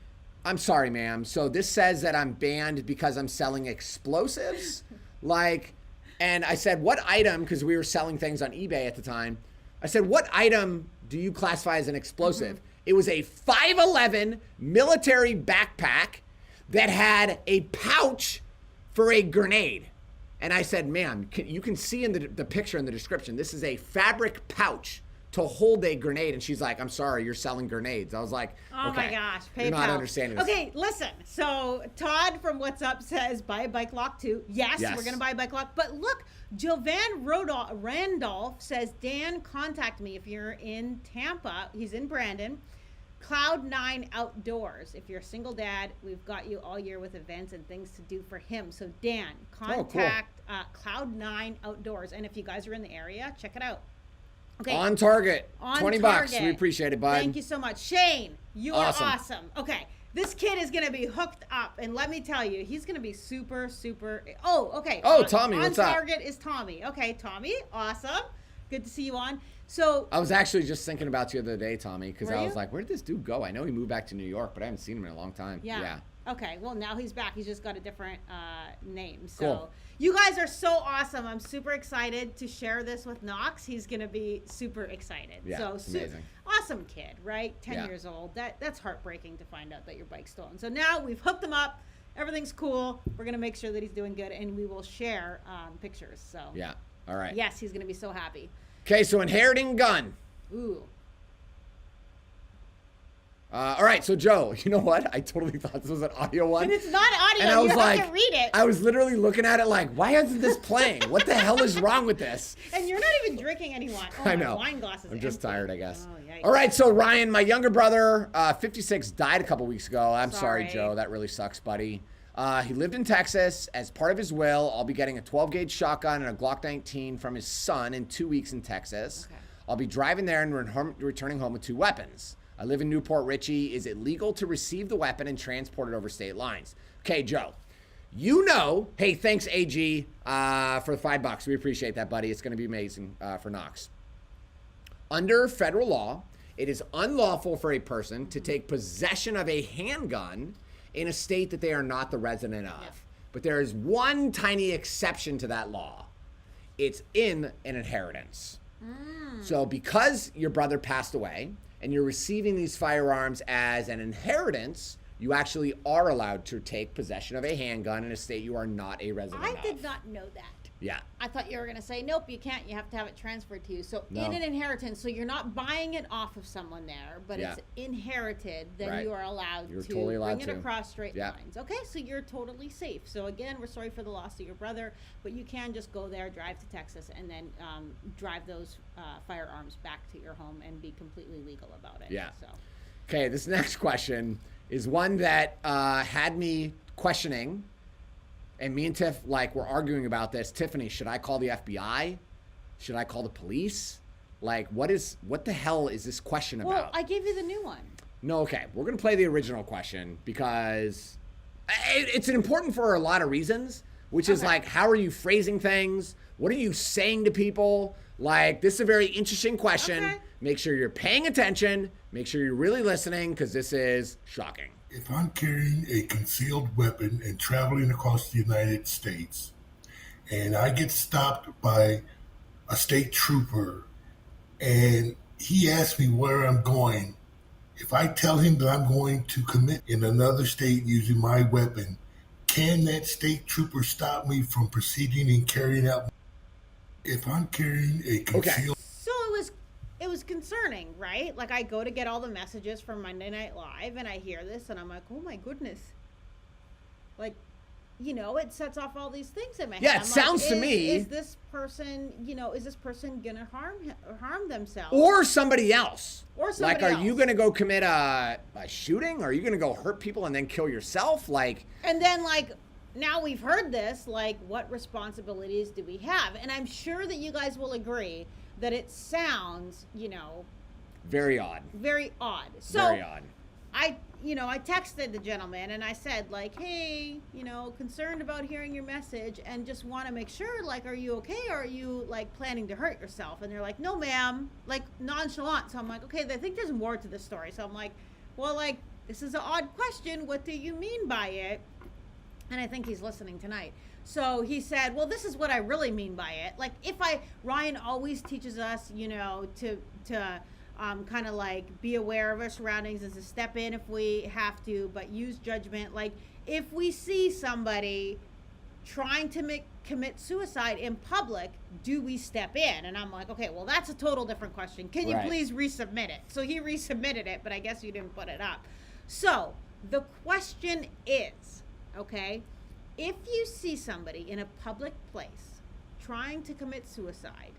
I'm sorry, ma'am. So this says that I'm banned because I'm selling explosives? And I said, what item, because we were selling things on eBay at the time. I said, what item do you classify as an explosive? Mm-hmm. It was a 5.11 military backpack that had a pouch for a grenade. And I said, ma'am, you can see in the picture in the description, this is a fabric pouch to hold a grenade. And she's like, I'm sorry, you're selling grenades. I was like, oh okay, my gosh, PayPal. you're not understanding this. Okay, listen. So Todd from What's Up says, buy a bike lock too. Yes, we're going to buy a bike lock. But look, Jovan Randolph says, Dan, contact me if you're in Tampa. He's in Brandon. Cloud9 Outdoors. If you're a single dad, we've got you all year with events and things to do for him. So Dan, contact Cloud9 Outdoors. And if you guys are in the area, check it out. Okay. On target. On 20 bucks. target. We appreciate it, bud. Thank you so much. Shane, you Awesome. are awesome. Okay. This kid is going to be hooked up. And let me tell you, he's going to be super, super. Oh, okay. Oh, Tommy, what's up? On target is Tommy. Okay, Tommy. Awesome. Good to see you on. So I was actually just thinking about you the other day, Tommy, because Were I was you? like, where did this dude go? I know he moved back to New York, but I haven't seen him in a long time. Yeah. Okay. Well, now he's back. He's just got a different name. So Cool. you guys are so awesome. I'm super excited to share this with Knox. He's going to be super excited. Yeah, So it's amazing. awesome kid, right? 10 Yeah. years old. That's heartbreaking to find out that your bike's stolen. So now we've hooked him up. Everything's cool. We're going to make sure that he's doing good, and we will share pictures. So Yeah. All right. yes, he's going to be so happy. Okay, so inheriting gun. Ooh. All right, so Joe, you know what? I totally thought this was an audio one. And it's not audio. And I You was have like, to read it. I was literally looking at it like, why isn't this playing? What the hell is wrong with this? And you're not even drinking any wine. Oh, I my know. wine glass is I'm just empty. tired, I guess. Oh, yikes. All right, so Ryan, my younger brother, 56, died a couple weeks ago. I'm sorry, Sorry. Joe. That really sucks, buddy. He lived in Texas. As part of his will, I'll be getting a 12-gauge shotgun and a Glock 19 from his son in 2 weeks in Texas. Okay. I'll be driving there and returning home with 2 weapons. I live in Newport Richie. Is it legal to receive the weapon and transport it over state lines? Okay, Joe. You know, hey, thanks, AG, for the $5. We appreciate that, buddy. It's going to be amazing for Knox. Under federal law, it is unlawful for a person to take possession of a handgun in a state that they are not the resident of. Yep. But there is one tiny exception to that law. It's in an inheritance. So because your brother passed away and you're receiving these firearms as an inheritance, you actually are allowed to take possession of a handgun in a state you are not a resident of. I did not know that. Yeah. I thought you were going to say, nope, you can't. You have to have it transferred to you. So No. in an inheritance, so you're not buying it off of someone there, but Yeah. it's inherited, then Right. you are allowed You're to totally allowed bring it to. across straight Yeah. lines. Okay, so you're totally safe. So again, we're sorry for the loss of your brother, but you can just go there, drive to Texas, and then drive those firearms back to your home and be completely legal about it. Yeah. So Okay, this next question is one that had me questioning, and me and Tiff were arguing about this. Tiffany, should I call the FBI? Should I call the police? What the hell is this question well, about? I gave you the new one. No, okay, we're gonna play the original question because it's important for a lot of reasons, which is Okay. how are you phrasing things? What are you saying to people? This is a very interesting question. Okay. Make sure you're paying attention. Make sure you're really listening because this is shocking. If I'm carrying a concealed weapon and traveling across the United States, and I get stopped by a state trooper, and he asks me where I'm going, if I tell him that I'm going to commit in another state using my weapon, can that state trooper stop me from proceeding and carrying out? If I'm carrying a concealed So it was concerning, right? I go to get all the messages from Monday Night Live and I hear this and I'm like, oh my goodness. It sets off all these things in my head. Yeah, it I'm sounds to me- Is this person, is this person gonna harm themselves? Or somebody else. Or somebody are you else. going to go commit a shooting? Are you going to go hurt people and then kill yourself? And then now we've heard this, what responsibilities do we have? And I'm sure that you guys will agree that it sounds, very odd. very odd. So Very odd. I texted the gentleman and I said hey, concerned about hearing your message and just want to make sure, are you okay? Or are you planning to hurt yourself? And they're like, no, ma'am, nonchalant. So I'm like, okay, I think there's more to the story. So I'm like, well, this is an odd question. What do you mean by it? And I think he's listening tonight. So he said, well, this is what I really mean by it. Ryan always teaches us, to kind of be aware of our surroundings and to step in if we have to, but use judgment. If we see somebody trying to commit suicide in public, do we step in? And I'm like, okay, well, that's a total different question. Can you Right. please resubmit it? So he resubmitted it, but I guess you didn't put it up. So the question is, okay, if you see somebody in a public place trying to commit suicide,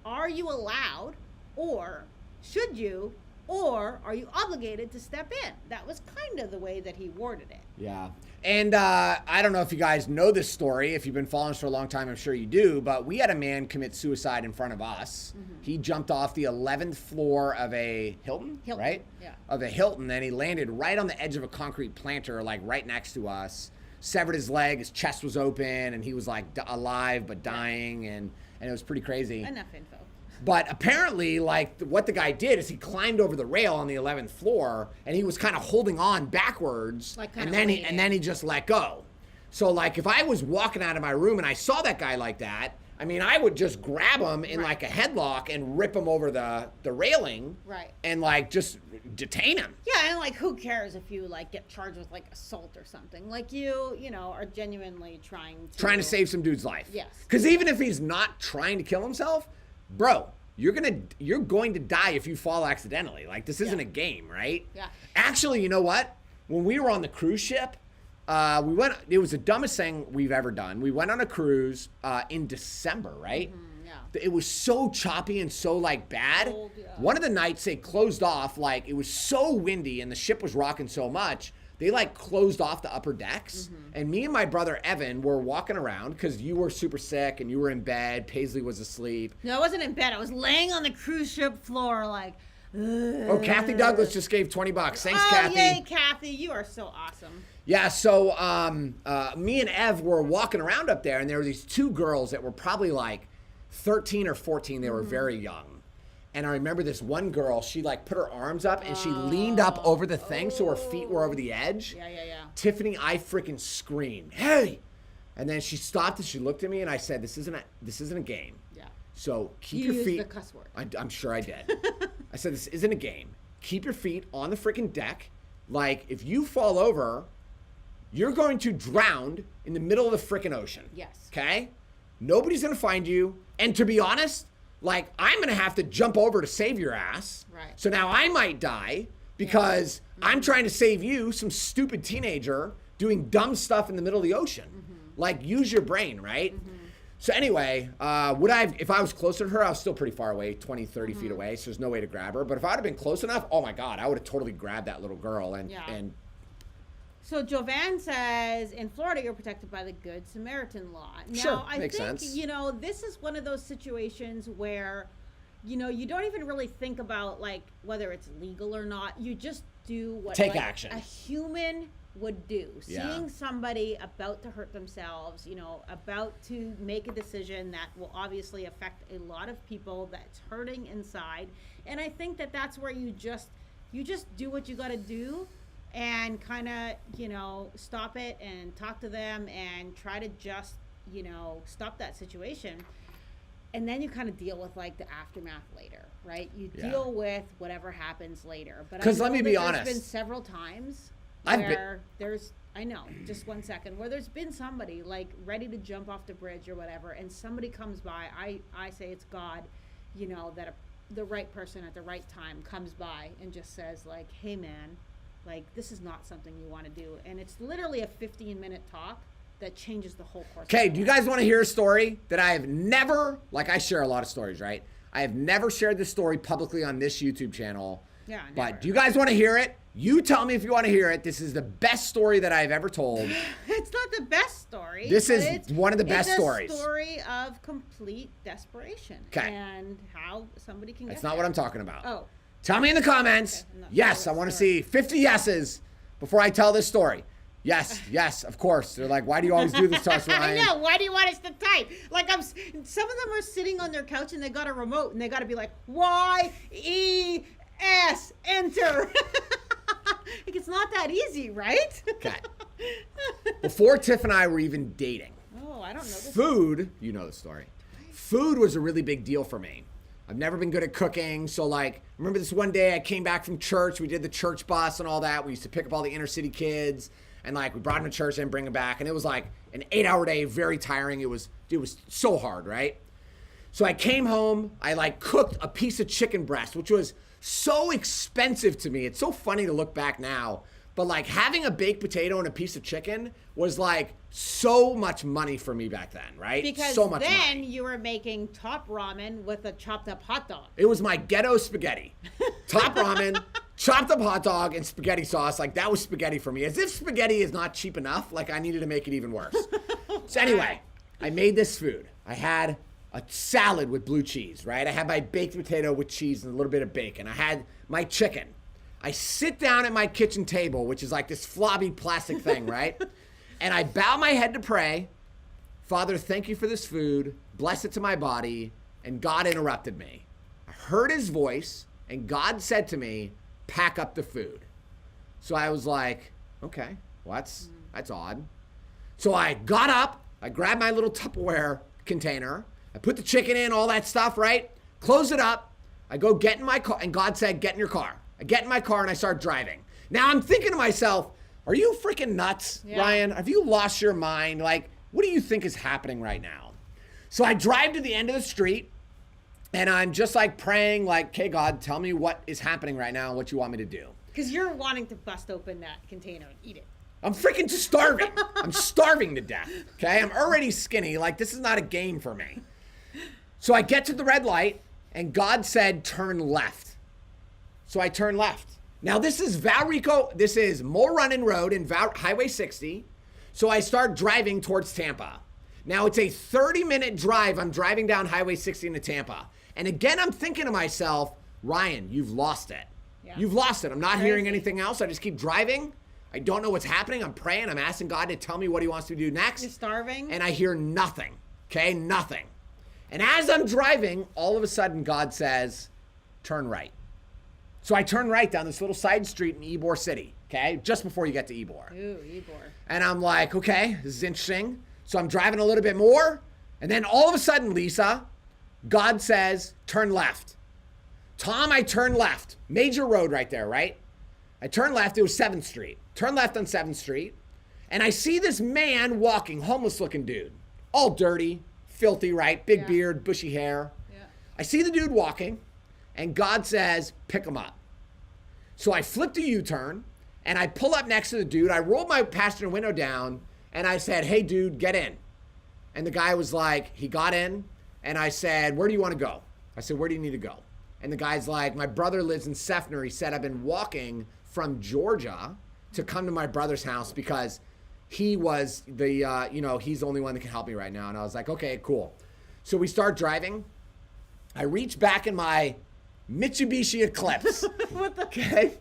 are you allowed or should you or are you obligated to step in? That was kind of the way that he worded it. Yeah. And I don't know if you guys know this story. If you've been following us for a long time, I'm sure you do. But we had a man commit suicide in front of us. He jumped off the 11th floor of a Hilton, right? Yeah. Of a Hilton. And he landed right on the edge of a concrete planter, like right next to us. Severed his leg. His chest was open. And he was like alive but dying. And it was pretty crazy. Enough info. But apparently, like, what the guy did is he climbed over the rail on the 11th floor, and he was kind of holding on backwards, Like and then he just let go. So, like, if I was walking out of my room and I saw that guy like that, I mean, I would just grab him in like a headlock and rip him over the railing, right? And like just detain him. Yeah, and like, who cares if you like get charged with like assault or something? Like you know, are genuinely trying to save some dude's life. Yes. Because even if he's not trying to kill himself, bro, you're going to die if you fall accidentally. Like, this isn't a game, right? Yeah. Actually, you know what? When we were on the cruise ship, it was the dumbest thing we've ever done. We went on a cruise in December, right? Yeah. It was so choppy and so like bad. Cold, yeah. One of the nights they closed off, like it was so windy and the ship was rocking so much, they like closed off the upper decks. And me and my brother Evan were walking around because you were super sick and you were in bed. Paisley was asleep. No, I wasn't in bed. I was laying on the cruise ship floor like, ugh. Oh, Kathy Douglas just gave $20. Thanks, Kathy. Yay, Kathy. You are so awesome. Yeah, so me and Ev were walking around up there, and there were these two girls that were probably like 13 or 14. They were very young. And I remember this one girl, she like put her arms up and she leaned up over the thing so her feet were over the edge. Yeah. Tiffany, I freaking screamed, "Hey!" And then she stopped and she looked at me and I said, this isn't a game. Yeah. So keep You your feet. used the cuss word. I'm sure I did. I said, this isn't a game. Keep your feet on the freaking deck. Like, if you fall over, you're going to drown in the middle of the freaking ocean. Yes. Okay? Nobody's going to find you. And to be honest, like, I'm going to have to jump over to save your ass. Right. So now I might die because I'm trying to save you, some stupid teenager doing dumb stuff in the middle of the ocean. Like, use your brain, right? So anyway, if I was closer to her, I was still pretty far away, 20, 30 feet away, so there's no way to grab her. But if I would have been close enough, oh my God, I would have totally grabbed that little girl. And So Jovan says, in Florida, you're protected by the Good Samaritan law. Now, Sure, I makes think, sense. you know, this is one of those situations where, you know, you don't even really think about, like, whether it's legal or not. You just do what Take like, action. a human would do. Yeah. Seeing somebody about to hurt themselves, you know, about to make a decision that will obviously affect a lot of people that's hurting inside. And I think that that's where you just do what you got to do and kind of, you know, stop it and talk to them and try to just, you know, stop that situation. And then you kind of deal with like the aftermath later, right? You deal with whatever happens later. But because let me be there's honest, been several times where just 1 second, where there's been somebody like ready to jump off the bridge or whatever, and somebody comes by. I say it's God, you know, that the right person at the right time comes by and just says like, hey man, like this is not something you want to do. And it's literally a 15-minute talk that changes the whole course. Okay, do you guys want to hear a story that I have never, like I share a lot of stories, right? I have never shared this story publicly on this YouTube channel. Yeah, but do you guys want to hear it? You tell me if you want to hear it. This is the best story that I've ever told. It's not the best story. This is one of the best stories. It's a story of complete desperation. Okay. And how somebody can That's get not there. what I'm talking about. Oh. Tell me in the comments. Okay, I'm not Yes, sure I what want to story. see 50 yeses before I tell this story. Yes, of course. They're like, why do you always do this to us, Ryan? I know. Why do you want us to type? Like some of them are sitting on their couch and they got a remote and they got to be like, YES, enter. Like, it's not that easy, right? Okay. Before Tiff and I were even dating, Oh, I don't know this. food, you know the story. Food was a really big deal for me. I've never been good at cooking. So like, remember this one day I came back from church. We did the church bus and all that. We used to pick up all the inner city kids and like we brought them to church and bring them back. And it was like an 8-hour day, very tiring. It was so hard, right? So I came home, I like cooked a piece of chicken breast, which was so expensive to me. It's so funny to look back now. but like having a baked potato and a piece of chicken was like so much money for me back then, right? Because so much then money. you were making top ramen with a chopped up hot dog. It was my ghetto spaghetti. Top ramen, chopped up hot dog, and spaghetti sauce. Like that was spaghetti for me. As if spaghetti is not cheap enough, like I needed to make it even worse. So anyway, I made this food. I had a salad with blue cheese, right? I had my baked potato with cheese and a little bit of bacon. I had my chicken. I sit down at my kitchen table, which is like this flobby plastic thing, right? And I bow my head to pray. Father, thank you for this food. Bless it to my body. And God interrupted me. I heard his voice, and God said to me, pack up the food. So I was like, okay, well, that's odd. So I got up. I grabbed my little Tupperware container. I put the chicken in, all that stuff, right? Close it up. I go get in my car, and God said, get in your car. I get in my car, and I start driving. Now, I'm thinking to myself, are you freaking nuts, Ryan? Have you lost your mind? Like, what do you think is happening right now? So I drive to the end of the street, and I'm just like praying, like, okay, God, tell me what is happening right now and what you want me to do. Because you're wanting to bust open that container and eat it. I'm freaking starving. I'm starving to death, okay? I'm already skinny. Like, this is not a game for me. So I get to the red light, and God said, turn left. So I turn left. Now, this is Valrico. This is Mole Running Road in Highway 60. So I start driving towards Tampa. Now, it's a 30-minute drive. I'm driving down Highway 60 into Tampa. And again, I'm thinking to myself, Ryan, you've lost it. Yeah. You've lost it. I'm not hearing anything else. I just keep driving. I don't know what's happening. I'm praying. I'm asking God to tell me what he wants me to do next. You're starving. And I hear nothing. Okay? Nothing. And as I'm driving, all of a sudden, God says, turn right. So I turn right down this little side street in Ybor City, okay? Just before you get to Ybor. Ooh, Ybor. And I'm like, okay, this is interesting. So I'm driving a little bit more. And then all of a sudden, Lisa, God says, turn left. Tom, I turn left. Major road right there, right? I turn left. It was 7th Street. Turn left on 7th Street. And I see this man walking, homeless-looking dude. All dirty, filthy, right? Big beard, bushy hair. Yeah. I see the dude walking. And God says, pick him up. So I flipped a U-turn, and I pull up next to the dude. I rolled my passenger window down, and I said, hey, dude, get in. And the guy was like, he got in, and I said, where do you want to go? I said, where do you need to go? And the guy's like, my brother lives in Sefner. He said, I've been walking from Georgia to come to my brother's house because he was the, he's the only one that can help me right now. And I was like, okay, cool. So we start driving. I reach back in my Mitsubishi Eclipse. Okay?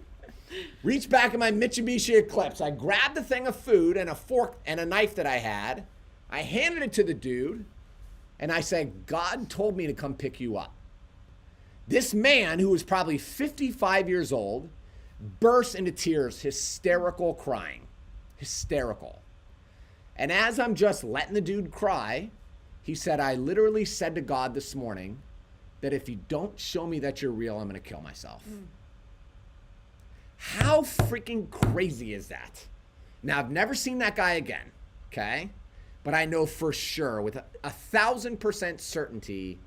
Reach back in my Mitsubishi Eclipse. I grabbed the thing of food and a fork and a knife that I had. I handed it to the dude, and I said, God told me to come pick you up. This man, who was probably 55 years old, burst into tears, hysterical crying. Hysterical. And as I'm just letting the dude cry, he said, I literally said to God this morning, that if you don't show me that you're real, I'm going to kill myself. How freaking crazy is that? Now, I've never seen that guy again, okay? But I know for sure, with 1,000% certainty,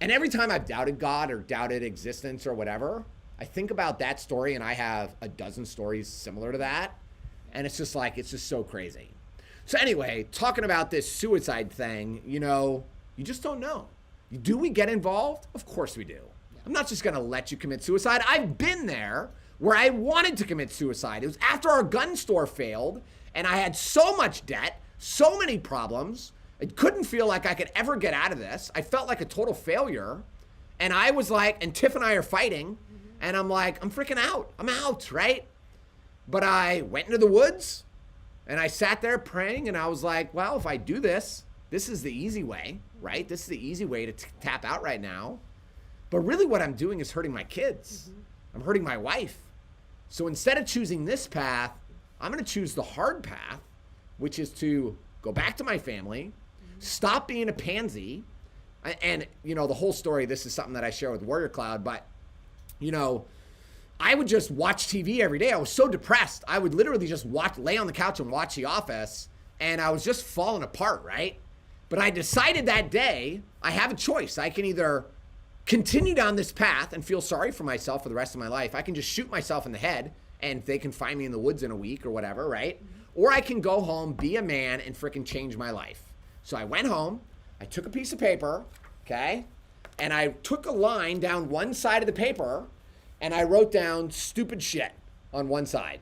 and every time I've doubted God or doubted existence or whatever, I think about that story, and I have a dozen stories similar to that, and it's just like, it's just so crazy. So anyway, talking about this suicide thing, you just don't know. Do we get involved? Of course we do. I'm not just going to let you commit suicide. I've been there where I wanted to commit suicide. It was after our gun store failed, and I had so much debt, so many problems. I couldn't feel like I could ever get out of this. I felt like a total failure. And I was like, and Tiff and I are fighting, and I'm like, I'm freaking out. I'm out, right? But I went into the woods, and I sat there praying, and I was like, well, if I do this, this is the easy way, right? This is the easy way to tap out right now. But really what I'm doing is hurting my kids. I'm hurting my wife. So instead of choosing this path, I'm going to choose the hard path, which is to go back to my family, stop being a pansy. And, the whole story, this is something that I share with Warrior Cloud, but, I would just watch TV every day. I was so depressed. I would literally just lay on the couch and watch The Office, and I was just falling apart, right? But I decided that day, I have a choice. I can either continue down this path and feel sorry for myself for the rest of my life. I can just shoot myself in the head and they can find me in the woods in a week or whatever, right? Or I can go home, be a man, and freaking change my life. So I went home, I took a piece of paper, okay, and I took a line down one side of the paper, and I wrote down stupid shit on one side.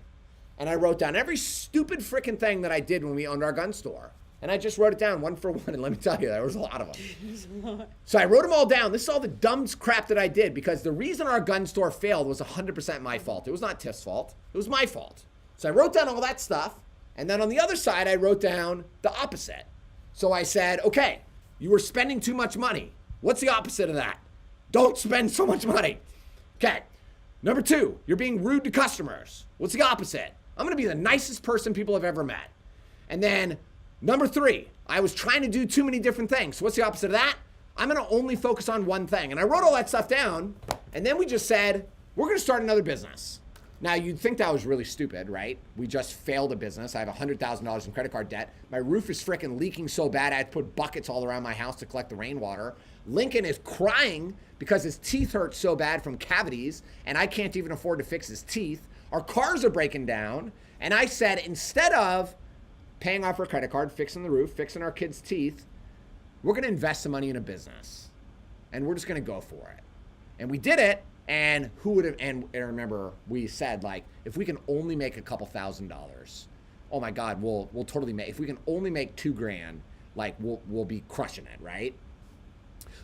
And I wrote down every stupid freaking thing that I did when we owned our gun store. And I just wrote it down one for one, and let me tell you, there was a lot of them. So I wrote them all down. This is all the dumb crap that I did, because the reason our gun store failed was 100% my fault. It was not Tiff's fault. It was my fault. So I wrote down all that stuff, and then on the other side, I wrote down the opposite. So I said, okay, you were spending too much money. What's the opposite of that? Don't spend so much money. Okay. Number 2, you're being rude to customers. What's the opposite? I'm going to be the nicest person people have ever met. And then number 3, I was trying to do too many different things. So what's the opposite of that? I'm going to only focus on one thing. And I wrote all that stuff down. And then we just said, we're going to start another business. Now, you'd think that was really stupid, right? We just failed a business. I have $100,000 in credit card debt. My roof is freaking leaking so bad I had to put buckets all around my house to collect the rainwater. Lincoln is crying because his teeth hurt so bad from cavities, and I can't even afford to fix his teeth. Our cars are breaking down. And I said, instead of paying off our credit card, fixing the roof, fixing our kids' teeth, we're going to invest some money in a business. And we're just going to go for it. And we did it. And who would have, and remember, we said, like, if we can only make a couple $1,000s, oh my God, we'll totally make, if we can only make $2,000, like, we'll be crushing it, right?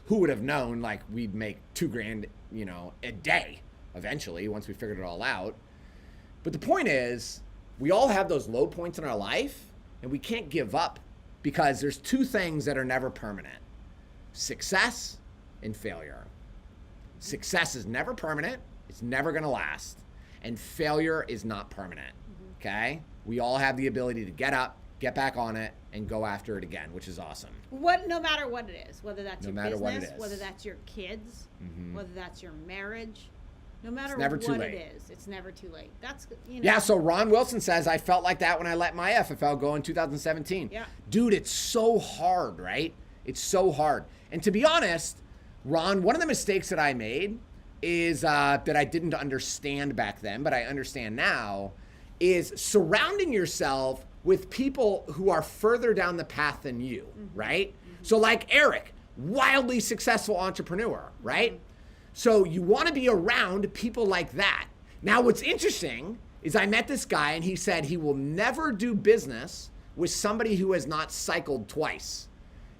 Who would have known, like, we'd make $2,000, you know, a day eventually once we figured it all out. But the point is, we all have those low points in our life, and we can't give up, because there's 2 things that are never permanent: success and failure. Success is never permanent. It's never going to last. And failure is not permanent. Okay? We all have the ability to get up, get back on it, and go after it again, which is awesome. No matter what it is, whether that's your business, whether that's your kids, whether that's your marriage, no matter what it is, it's never too late. That's, you know. Yeah, so Ron Wilson says, I felt like that when I let my FFL go in 2017. Yeah. Dude, it's so hard, right? It's so hard. And to be honest, Ron, one of the mistakes that I made is that I didn't understand back then, but I understand now, is surrounding yourself with people who are further down the path than you, right? So like Eric, wildly successful entrepreneur, right? So you want to be around people like that. Now, what's interesting is I met this guy, and he said he will never do business with somebody who has not cycled twice.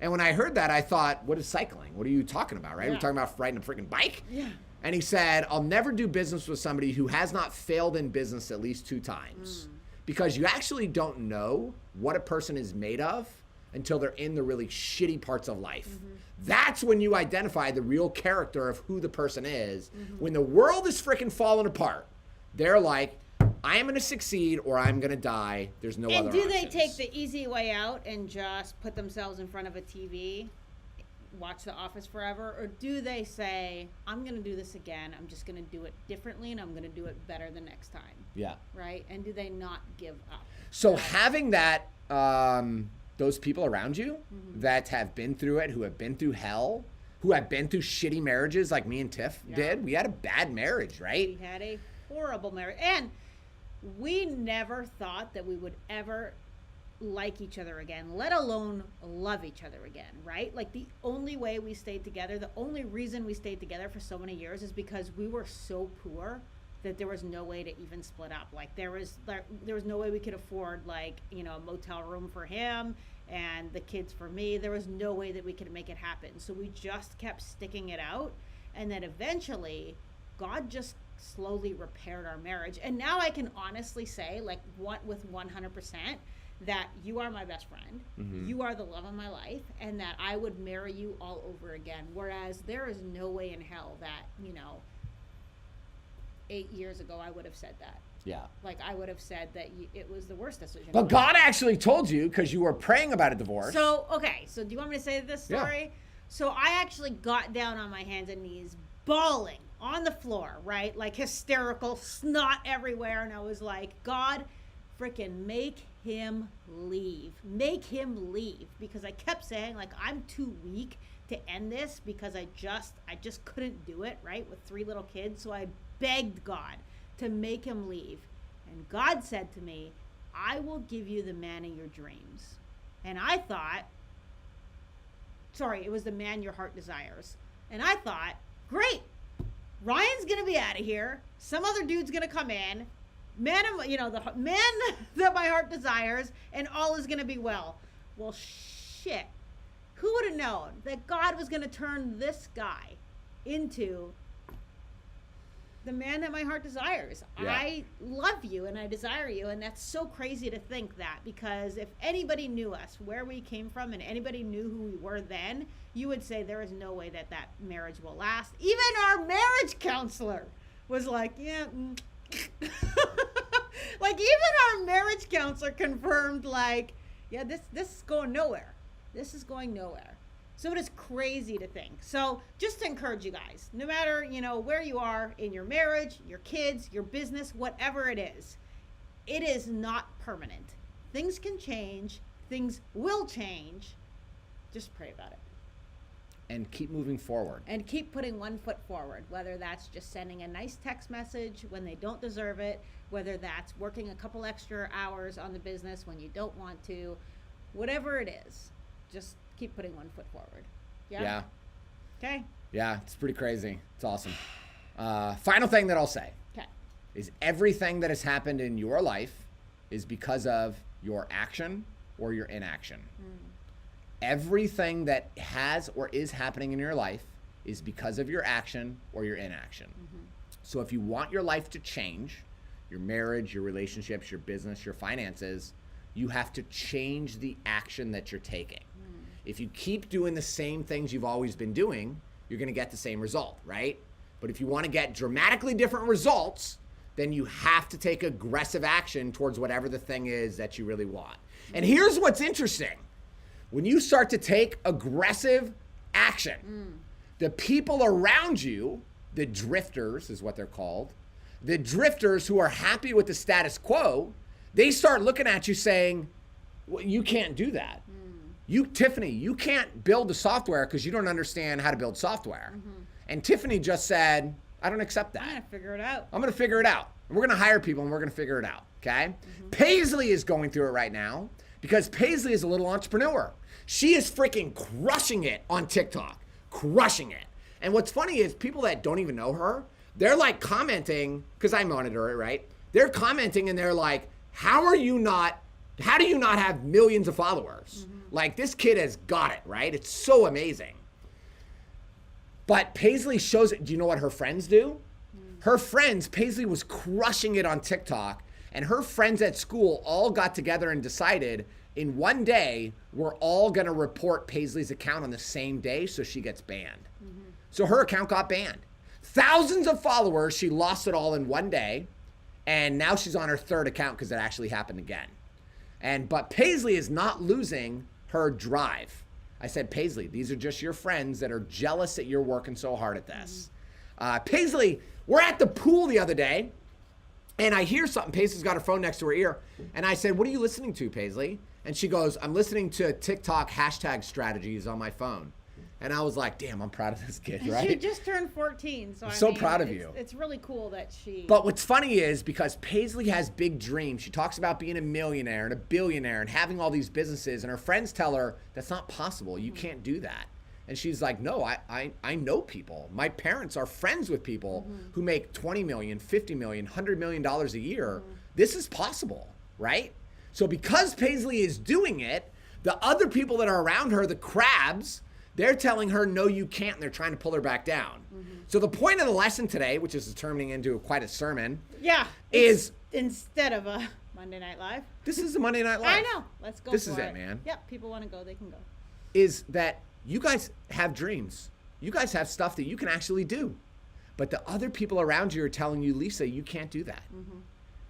And when I heard that, I thought, what is cycling? What are you talking about, right? Yeah. We're talking about riding a freaking bike? Yeah. And he said, I'll never do business with somebody who has not failed in business at least 2 times. Because you actually don't know what a person is made of until they're in the really shitty parts of life. That's when you identify the real character of who the person is. When the world is freaking falling apart, they're like, I am going to succeed or I'm going to die. There's no other options. And do they take the easy way out and just put themselves in front of a TV, watch The Office forever? Or do they say, I'm going to do this again. I'm just going to do it differently, and I'm going to do it better the next time. Yeah. Right? And do they not give up? So having that, those people around you that have been through it, who have been through hell, who have been through shitty marriages like me and Tiff did. We had a bad marriage, right? We had a horrible marriage. And we never thought that we would ever like each other again, let alone love each other again, right? Like, the only way we stayed together, the only reason we stayed together for so many years is because we were so poor that there was no way to even split up. Like, there was no way we could afford, like, you know, a motel room for him and the kids for me. There was no way that we could make it happen. So we just kept sticking it out. And then eventually God just slowly repaired our marriage. And now I can honestly say, like, with 100%, that you are my best friend, you are the love of my life, and that I would marry you all over again. Whereas there is no way in hell that, you know, 8 years ago I would have said that. Yeah. Like, I would have said that it was the worst decision. But God actually told you, because you were praying about a divorce. So, okay, so do you want me to say this story? Yeah. So I actually got down on my hands and knees, bawling on the floor, right? Like, hysterical, snot everywhere. And I was like, God, freaking make him leave. Make him leave. Because I kept saying, like, I'm too weak to end this, because I just couldn't do it, right? With 3 little kids. So I begged God to make him leave. And God said to me, I will give you the man of your dreams. And I thought, sorry, it was the man your heart desires. And I thought, great, Ryan's going to be out of here. Some other dude's going to come in. The man that my heart desires, and all is going to be well. Well, shit. Who would have known that God was going to turn this guy into the man that my heart desires? Yeah. I love you and I desire you, and that's so crazy to think that, because if anybody knew us, where we came from, and anybody knew who we were then, you would say there is no way that marriage will last. Even our marriage counselor was like, yeah. Like, even our marriage counselor confirmed, like, yeah, this is going nowhere. This is going nowhere. So it is crazy to think. So just to encourage you guys, no matter, where you are in your marriage, your kids, your business, whatever it is not permanent. Things can change. Things will change. Just pray about it. And keep moving forward. And keep putting one foot forward, whether that's just sending a nice text message when they don't deserve it, whether that's working a couple extra hours on the business when you don't want to, whatever it is, just keep putting one foot forward. Yeah? Okay? Yeah, it's pretty crazy. It's awesome. Final thing that I'll say is everything that has happened in your life is because of your action or your inaction. Everything that has or is happening in your life is because of your action or your inaction. So if you want your life to change, your marriage, your relationships, your business, your finances, you have to change the action that you're taking. If you keep doing the same things you've always been doing, you're going to get the same result, right? But if you want to get dramatically different results, then you have to take aggressive action towards whatever the thing is that you really want. And here's what's interesting. When you start to take aggressive action, the people around you, the drifters is what they're called, the drifters who are happy with the status quo, they start looking at you saying, well, you can't do that. Tiffany, you can't build the software because you don't understand how to build software. And Tiffany just said, I don't accept that. I'm going to figure it out. I'm going to figure it out. And we're going to hire people and we're going to figure it out, okay? Paisley is going through it right now because Paisley is a little entrepreneur. She is freaking crushing it on TikTok, crushing it. And what's funny is people that don't even know her, they're like commenting, because I monitor it, right? They're commenting and they're like, how do you not have millions of followers? Like, this kid has got it, right? It's so amazing. But Paisley shows it. Do you know what her friends do? Her friends, Paisley was crushing it on TikTok, and her friends at school all got together and decided in one day, we're all going to report Paisley's account on the same day so she gets banned. So her account got banned. Thousands of followers, she lost it all in one day, and now she's on her third account because it actually happened again. But Paisley is not losing her drive. I said, Paisley, these are just your friends that are jealous that you're working so hard at this. Paisley, we're at the pool the other day, and I hear something. Paisley's got her phone next to her ear, and I said, what are you listening to, Paisley? And she goes, I'm listening to TikTok hashtag strategies on my phone. And I was like, damn, I'm proud of this kid, right? She just turned 14. So I'm proud of you. It's really cool that she... But what's funny is because Paisley has big dreams. She talks about being a millionaire and a billionaire and having all these businesses. And her friends tell her, that's not possible. You can't do that. And she's like, no, I know people. My parents are friends with people who make $20 million, $50 million, $100 million a year. This is possible, right? So because Paisley is doing it, the other people that are around her, the crabs, they're telling her, no, you can't, and they're trying to pull her back down. So the point of the lesson today, which is turning into quite a sermon, is... Instead of a Monday Night Live. This is a Monday Night Live. I know. Let's go This for is it, man. Yep, people want to go, they can go. Is that you guys have dreams. You guys have stuff that you can actually do. But the other people around you are telling you, Lisa, you can't do that.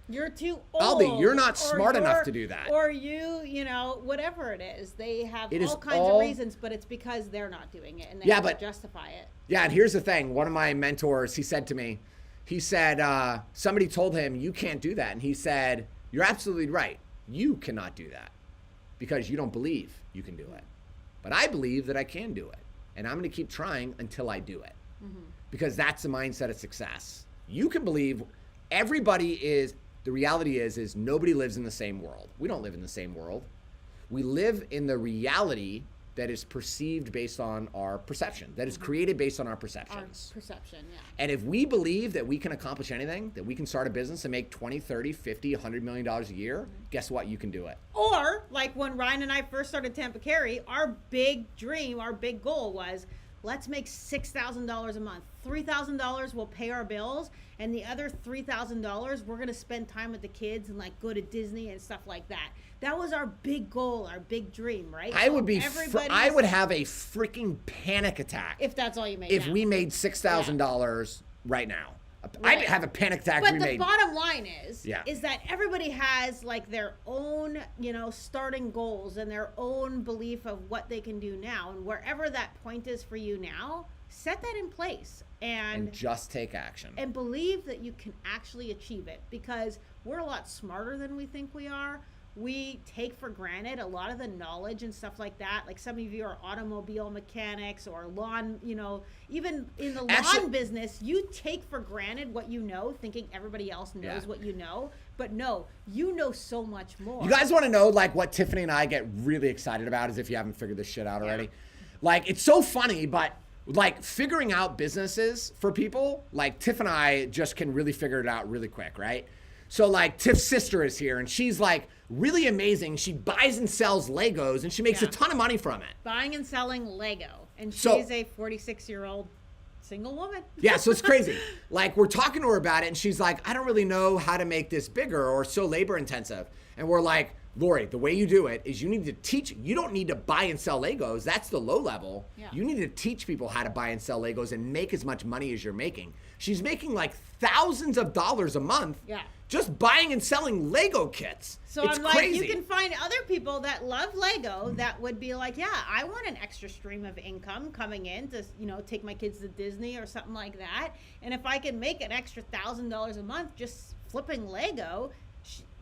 You're too old. Aldi, you're not smart enough to do that. Or you know, whatever it is. They have all kinds of reasons, but it's because they're not doing it, and they have to justify it. Yeah, and here's the thing. One of my mentors, he said to me, somebody told him, you can't do that. And he said, you're absolutely right. You cannot do that because you don't believe you can do it. But I believe that I can do it. And I'm going to keep trying until I do it. Because that's the mindset of success. You can believe everybody is the reality is nobody lives in the same world. We don't live in the same world. We live in the reality that is perceived based on our perception, that is created based on our perceptions. Our perception, yeah. And if we believe that we can accomplish anything, that we can start a business and make 20, 30, 50, $100 million a year, guess what? You can do it. Or, like when Ryan and I first started Tampa Carry, our big dream, our big goal was, let's make $6,000 a month. $3,000 will pay our bills, and the other $3,000 we're gonna spend time with the kids and like go to Disney and stuff like that. That was our big goal, our big dream, right? I would have a freaking panic attack if that's all you made. If we made $6,000 right now. Right. I'd have a panic attack. But the bottom line is that everybody has like their own, starting goals and their own belief of what they can do now. And wherever that point is for you now, set that in place and just take action. And believe that you can actually achieve it, because we're a lot smarter than we think we are. We take for granted a lot of the knowledge and stuff like that. Like some of you are automobile mechanics or lawn, even in the lawn business, you take for granted what you know, thinking everybody else knows what you know. But no, you know so much more. You guys want to know like what Tiffany and I get really excited about, as if you haven't figured this shit out already. Like, it's so funny, but like figuring out businesses for people, like Tiff and I just can really figure it out really quick, right? So like Tiff's sister is here and she's like really amazing. She buys and sells Legos and she makes a ton of money from it. Buying and selling Lego. And she's a 46-year-old single woman. Yeah, so it's crazy. Like we're talking to her about it and she's like, I don't really know how to make this bigger or so labor intensive. And we're like, Lori, the way you do it is you need to teach. You don't need to buy and sell Legos. That's the low level. Yeah. You need to teach people how to buy and sell Legos and make as much money as you're making. She's making like thousands of dollars a month just buying and selling Lego kits. So it's crazy. You can find other people that love Lego that would be like, yeah, I want an extra stream of income coming in to, take my kids to Disney or something like that. And if I can make an extra $1,000 a month just flipping Lego,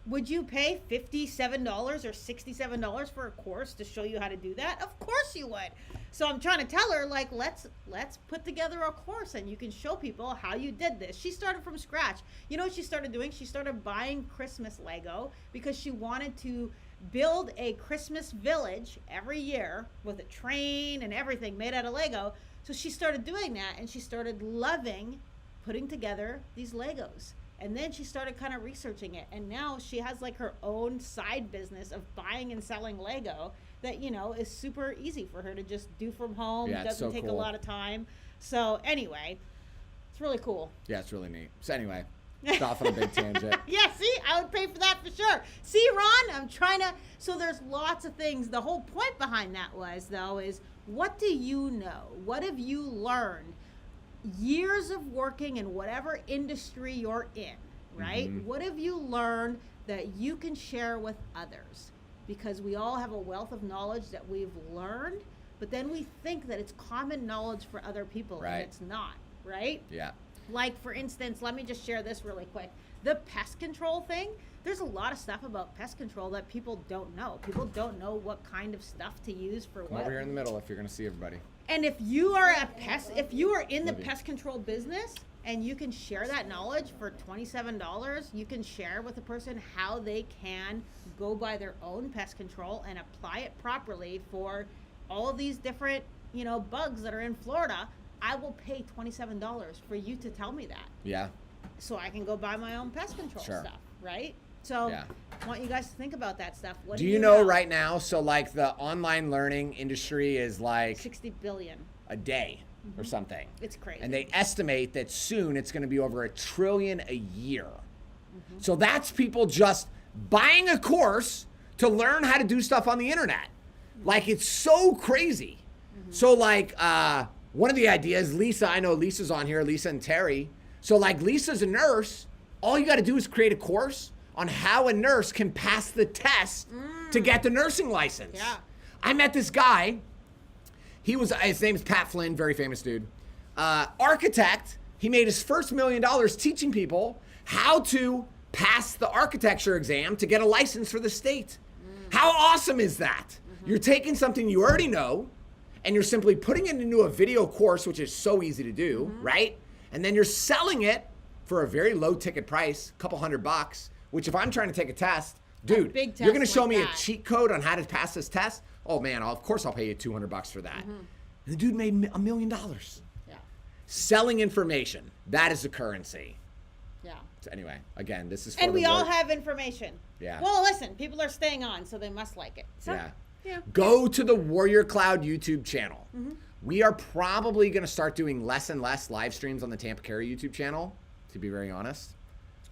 would you pay $57 or $67 for a course to show you how to do that? Of course you would. So I'm trying to tell her, like, let's put together a course and you can show people how you did this. She started from scratch. You know what she started doing? She started buying Christmas Lego because she wanted to build a Christmas village every year with a train and everything made out of Lego. So she started doing that and she started loving putting together these Legos. And then she started kind of researching it. And now she has like her own side business of buying and selling Lego that, is super easy for her to just do from home. Yeah, it doesn't take a lot of time. So anyway, it's really cool. Yeah, it's really neat. So anyway, it's off on a big tangent. Yeah, see, I would pay for that for sure. See, Ron, I'm trying to, so there's lots of things. The whole point behind that was, though, is what do you know? What have you learned? Years of working in whatever industry you're in, right? Mm-hmm. What have you learned that you can share with others? Because we all have a wealth of knowledge that we've learned, but then we think that it's common knowledge for other people, and it's not, right? Yeah. Like, for instance, let me just share this really quick. The pest control thing, there's a lot of stuff about pest control that people don't know. People don't know what kind of stuff to use for Come over here in the middle if you're going to see everybody. And if you are in the pest control business and you can share that knowledge for $27, you can share with a person how they can go buy their own pest control and apply it properly for all of these different, bugs that are in Florida. I will pay $27 for you to tell me that. Yeah. So I can go buy my own pest control stuff, right? So I want you guys to think about that stuff. What do you know right now? So like the online learning industry is like 60 billion a day or something. It's crazy. And they estimate that soon it's going to be over $1 trillion a year. Mm-hmm. So that's people just buying a course to learn how to do stuff on the internet. Mm-hmm. Like it's so crazy. Mm-hmm. So like one of the ideas, Lisa, I know Lisa's on here, Lisa and Terry. So like Lisa's a nurse. All you got to do is create a course on how a nurse can pass the test to get the nursing license. Yeah. I met this guy. His name's Pat Flynn, very famous dude. Architect. He made his first $1 million teaching people how to pass the architecture exam to get a license for the state. How awesome is that? You're taking something you already know and you're simply putting it into a video course, which is so easy to do, right? And then you're selling it for a very low ticket price, a couple $100, which if I'm trying to take a test, dude, big you're going to test show like me that. a cheat code on how to pass this test? Oh man, of course I'll pay you $200 for that. And the dude made $1 million. Yeah. Selling information, that is the currency. Yeah. So anyway, again, this is for And the we all work. have information. Yeah. Well, listen, people are staying on, so they must like it. So, Yeah. Go to the Warrior Cloud YouTube channel. We are probably going to start doing less and less live streams on the Tampa Carry YouTube channel, to be very honest.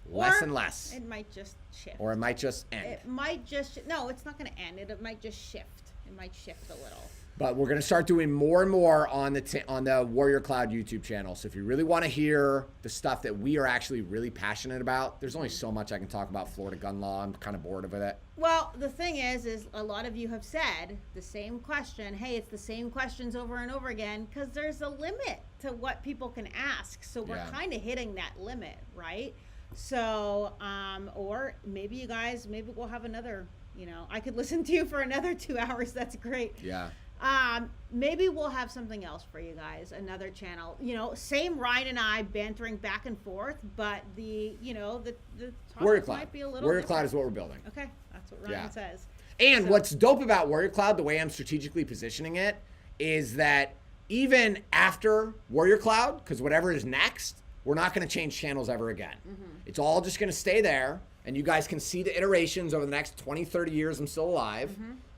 Less and less. It might just shift. Or it might just end. It might just, no, it's not going to end. It might just shift. It might shift a little. But we're going to start doing more and more on the Warrior Cloud YouTube channel. So if you really want to hear the stuff that we are actually really passionate about, there's only so much I can talk about Florida gun law. I'm kind of bored of it. Well, the thing is a lot of you have said the same question. Hey, it's the same questions over and over again because there's a limit to what people can ask. So we're kind of hitting that limit, right? So, or maybe you guys, maybe we'll have another, I could listen to you for another 2 hours. That's great. Yeah. Maybe we'll have something else for you guys, another channel. Same Ryan and I bantering back and forth, but the Warrior topics Cloud. might be a little Warrior different. Cloud is what we're building. Okay, that's what Ryan says. And what's dope about Warrior Cloud, the way I'm strategically positioning it, is that even after Warrior Cloud, because whatever is next, we're not going to change channels ever again. It's all just going to stay there, and you guys can see the iterations over the next 20, 30 years I'm still alive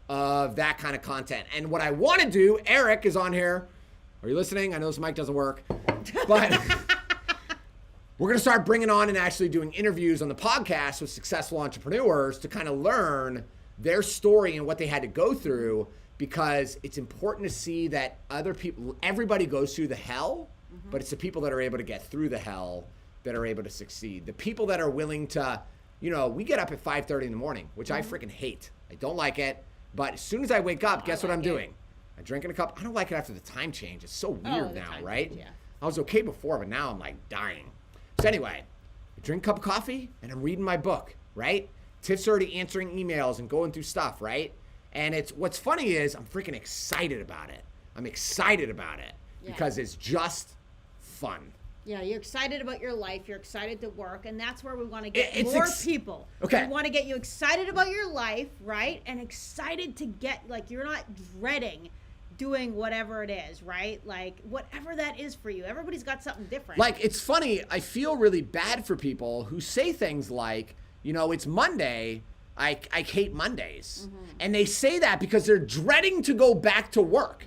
of that kind of content. And what I want to do, Eric is on here. Are you listening? I know this mic doesn't work, but we're going to start bringing on and actually doing interviews on the podcast with successful entrepreneurs to kind of learn their story and what they had to go through, because it's important to see that other people, everybody goes through the hell, but it's the people that are able to get through the hell that are able to succeed. The people that are willing to, we get up at 5:30 in the morning, which I freaking hate. I don't like it. But as soon as I wake up, guess what I'm doing? I'm drinking a cup. I don't like it after the time change. It's so weird now, right? Change, yeah. I was okay before, but now I'm like dying. So anyway, I drink a cup of coffee and I'm reading my book, right? Tiff's already answering emails and going through stuff, right? And what's funny is I'm freaking excited about it. I'm excited about it because it's just fun. Yeah, you're excited about your life. You're excited to work, and that's where we want to get It's more people. Okay. We want to get you excited about your life, right? And excited to get, you're not dreading doing whatever it is, right? Like, whatever that is for you. Everybody's got something different. It's funny. I feel really bad for people who say things like, it's Monday. I hate Mondays. And they say that because they're dreading to go back to work.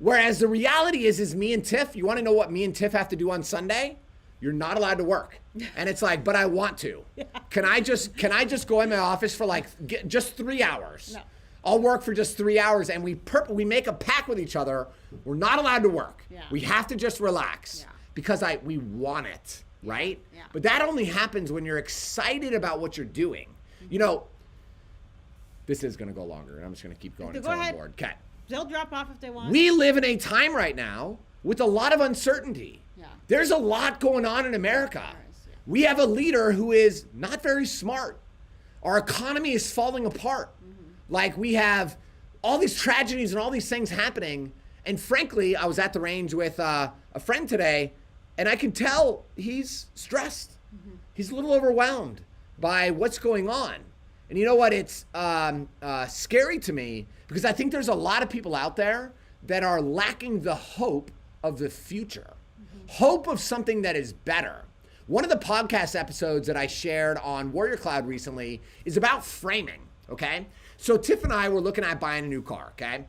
Whereas the reality is me and Tiff, you want to know what me and Tiff have to do on Sunday? You're not allowed to work. And it's like, but I want to. Can I just go in my office for just 3 hours? No. I'll work for just 3 hours, and we make a pact with each other. We're not allowed to work. Yeah. We have to just relax because we want it, right? Yeah. But that only happens when you're excited about what you're doing. This is going to go longer, and I'm just going to keep going until I'm bored. Okay. They'll drop off if they want. We live in a time right now with a lot of uncertainty. Yeah. There's a lot going on in America. We have a leader who is not very smart. Our economy is falling apart. We have all these tragedies and all these things happening. And frankly, I was at the range with a friend today, and I could tell he's stressed. He's a little overwhelmed by what's going on. And you know what? It's scary to me because I think there's a lot of people out there that are lacking the hope of the future, hope of something that is better. One of the podcast episodes that I shared on Warrior Cloud recently is about framing, okay? So Tiff and I were looking at buying a new car, okay?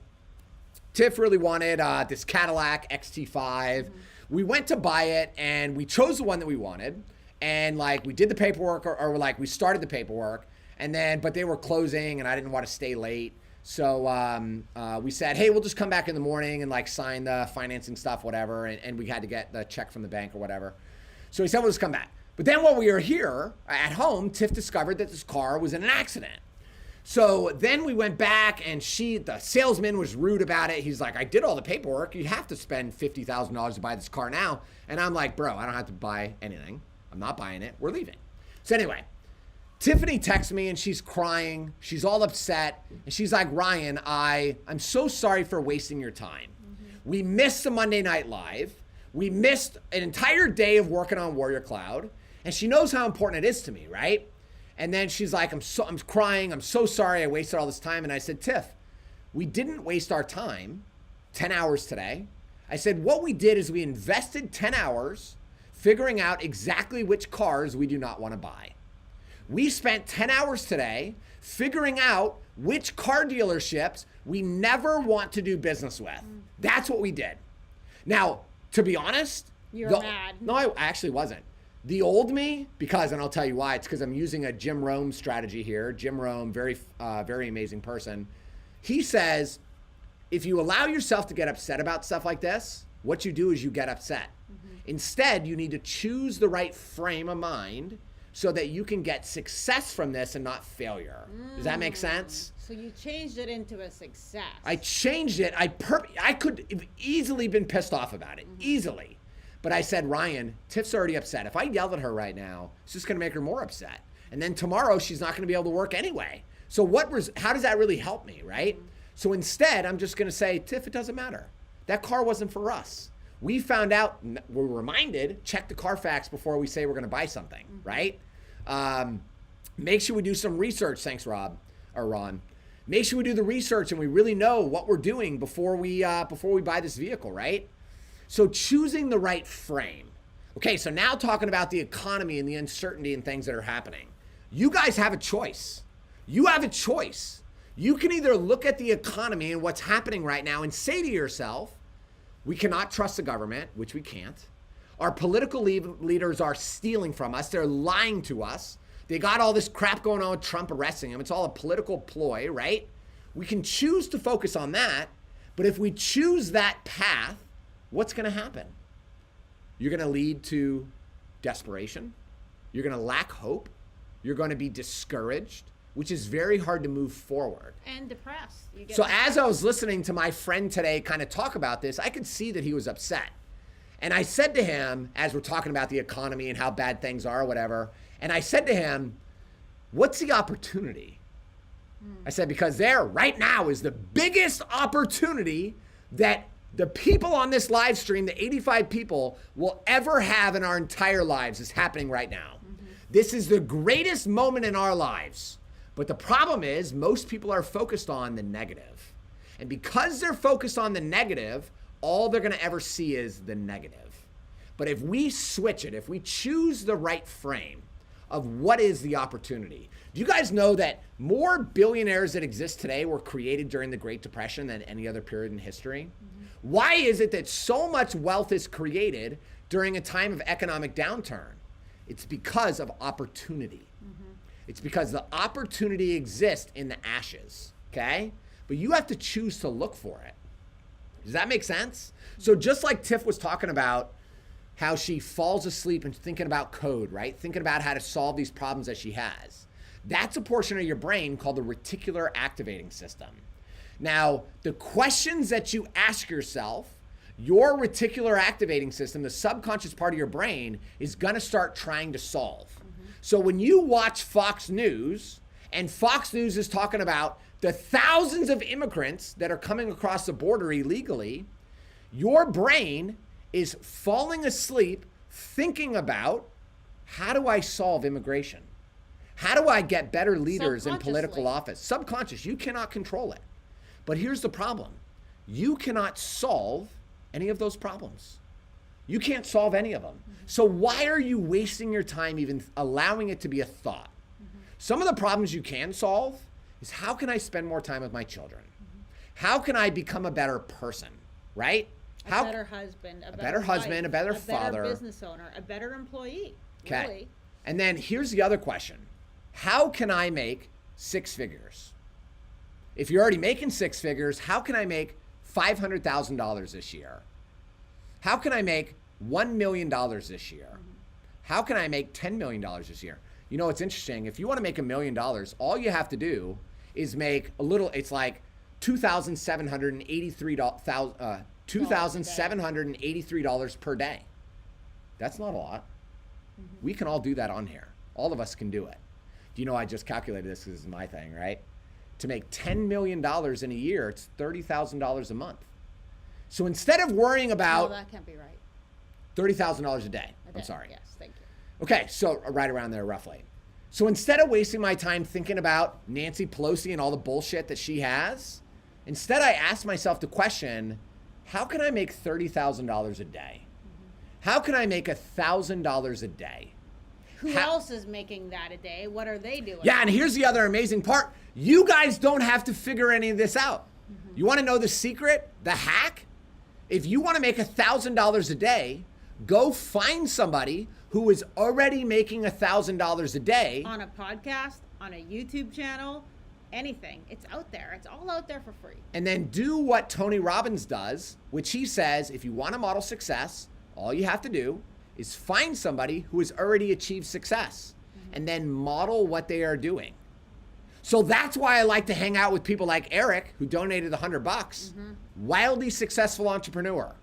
Tiff really wanted this Cadillac XT5. We went to buy it, and we chose the one that we wanted. And we did the paperwork, or we started the paperwork. And then, but they were closing, and I didn't want to stay late. So we said, hey, we'll just come back in the morning and sign the financing stuff, whatever. And we had to get the check from the bank or whatever. So he said, we'll just come back. But then while we were here at home, Tiff discovered that this car was in an accident. So then we went back, and the salesman was rude about it. He's like, I did all the paperwork. You have to spend $50,000 to buy this car now. And I'm like, bro, I don't have to buy anything. I'm not buying it. We're leaving. So anyway, Tiffany texts me, and she's crying. She's all upset. And she's like, Ryan, I'm so sorry for wasting your time. We missed the Monday Night Live. We missed an entire day of working on Warrior Cloud. And she knows how important it is to me, right? And then she's like, I'm crying. I'm so sorry I wasted all this time. And I said, Tiff, we didn't waste our time, 10 hours today. I said, what we did is we invested 10 hours figuring out exactly which cars we do not want to buy. We spent 10 hours today figuring out which car dealerships we never want to do business with. That's what we did. Now, to be honest, You're mad. No, I actually wasn't. The old me, because, and I'll tell you why, it's because I'm using a Jim Rome strategy here. Jim Rome, very amazing person. He says, if you allow yourself to get upset about stuff like this, what you do is you get upset. Instead, you need to choose the right frame of mind so that you can get success from this and not failure. Does that make sense? So you changed it into a success. I changed it. I could have easily been pissed off about it, easily. But I said, Ryan, Tiff's already upset. If I yell at her right now, it's just going to make her more upset. And then tomorrow, she's not going to be able to work anyway. So how does that really help me, right? So instead, I'm just going to say, Tiff, it doesn't matter. That car wasn't for us. We found out, we're reminded, check the Carfax before we say we're going to buy something, right? Make sure we do some research. Thanks, Ron. Make sure we do the research and we really know what we're doing before we buy this vehicle, right? So choosing the right frame. Okay, so now talking about the economy and the uncertainty and things that are happening. You guys have a choice. You have a choice. You can either look at the economy and what's happening right now and say to yourself, we cannot trust the government, which we can't. Our political leaders are stealing from us. They're lying to us. They got all this crap going on with Trump arresting him. It's all a political ploy, right? We can choose to focus on that. But if we choose that path, what's going to happen? You're going to lead to desperation. You're going to lack hope. You're going to be discouraged, which is very hard to move forward. And depressed. So as I was listening to my friend today kind of talk about this, I could see that he was upset. And I said to him, as we're talking about the economy and how bad things are or whatever, and I said to him, what's the opportunity? I said, because there right now is the biggest opportunity that the people on this live stream, the 85 people, will ever have in our entire lives is happening right now. This is the greatest moment in our lives. But the problem is most people are focused on the negative. And because they're focused on the negative, all they're going to ever see is the negative. But if we switch it, if we choose the right frame of what is the opportunity, do you guys know that more billionaires that exist today were created during the Great Depression than any other period in history? Why is it that so much wealth is created during a time of economic downturn? It's because of opportunity. It's because the opportunity exists in the ashes, okay? But you have to choose to look for it. Does that make sense? So just like Tiff was talking about how she falls asleep and thinking about code, right? Thinking about how to solve these problems that she has. That's a portion of your brain called the reticular activating system. Now, the questions that you ask yourself, your reticular activating system, the subconscious part of your brain, is gonna start trying to solve. So when you watch Fox News, and Fox News is talking about the thousands of immigrants that are coming across the border illegally, your brain is falling asleep thinking about, how do I solve immigration? How do I get better leaders in political office? Subconscious, you cannot control it. But here's the problem. You cannot solve any of those problems. You can't solve any of them. So why are you wasting your time even allowing it to be a thought? Some of the problems you can solve is, how can I spend more time with my children? How can I become a better person, right? A better husband, a better husband, wife, a better father, a better business owner, a better employee. Okay. Really. And then here's the other question. How can I make 6 figures? If you're already making 6 figures, how can I make $500,000 this year? How can I make $1 million this year? How can I make $10 million this year? You know, it's interesting. If you want to make $1 million, all you have to do is make a little, it's like $2,783 per day. That's not a lot. We can all do that on here. All of us can do it. Do you know, I just calculated this because this is my thing, right? To make $10 million in a year, it's $30,000 a month. So instead of worrying about... No, that can't be right. $30,000 a day. I'm sorry. Yes, thank you. Okay, so right around there roughly. So instead of wasting my time thinking about Nancy Pelosi and all the bullshit that she has, instead I asked myself the question, how can I make $30,000 a day? How can I make $1,000 a day? Who else is making that a day? What are they doing? Yeah, and here's the other amazing part. You guys don't have to figure any of this out. You want to know the secret, the hack? If you want to make $1,000 a day, go find somebody who is already making $1,000 a day. On a podcast, on a YouTube channel, anything. It's out there. It's all out there for free. And then do what Tony Robbins does, which he says, if you want to model success, all you have to do is find somebody who has already achieved success and then model what they are doing. So that's why I like to hang out with people like Eric, who donated $100, wildly successful entrepreneur.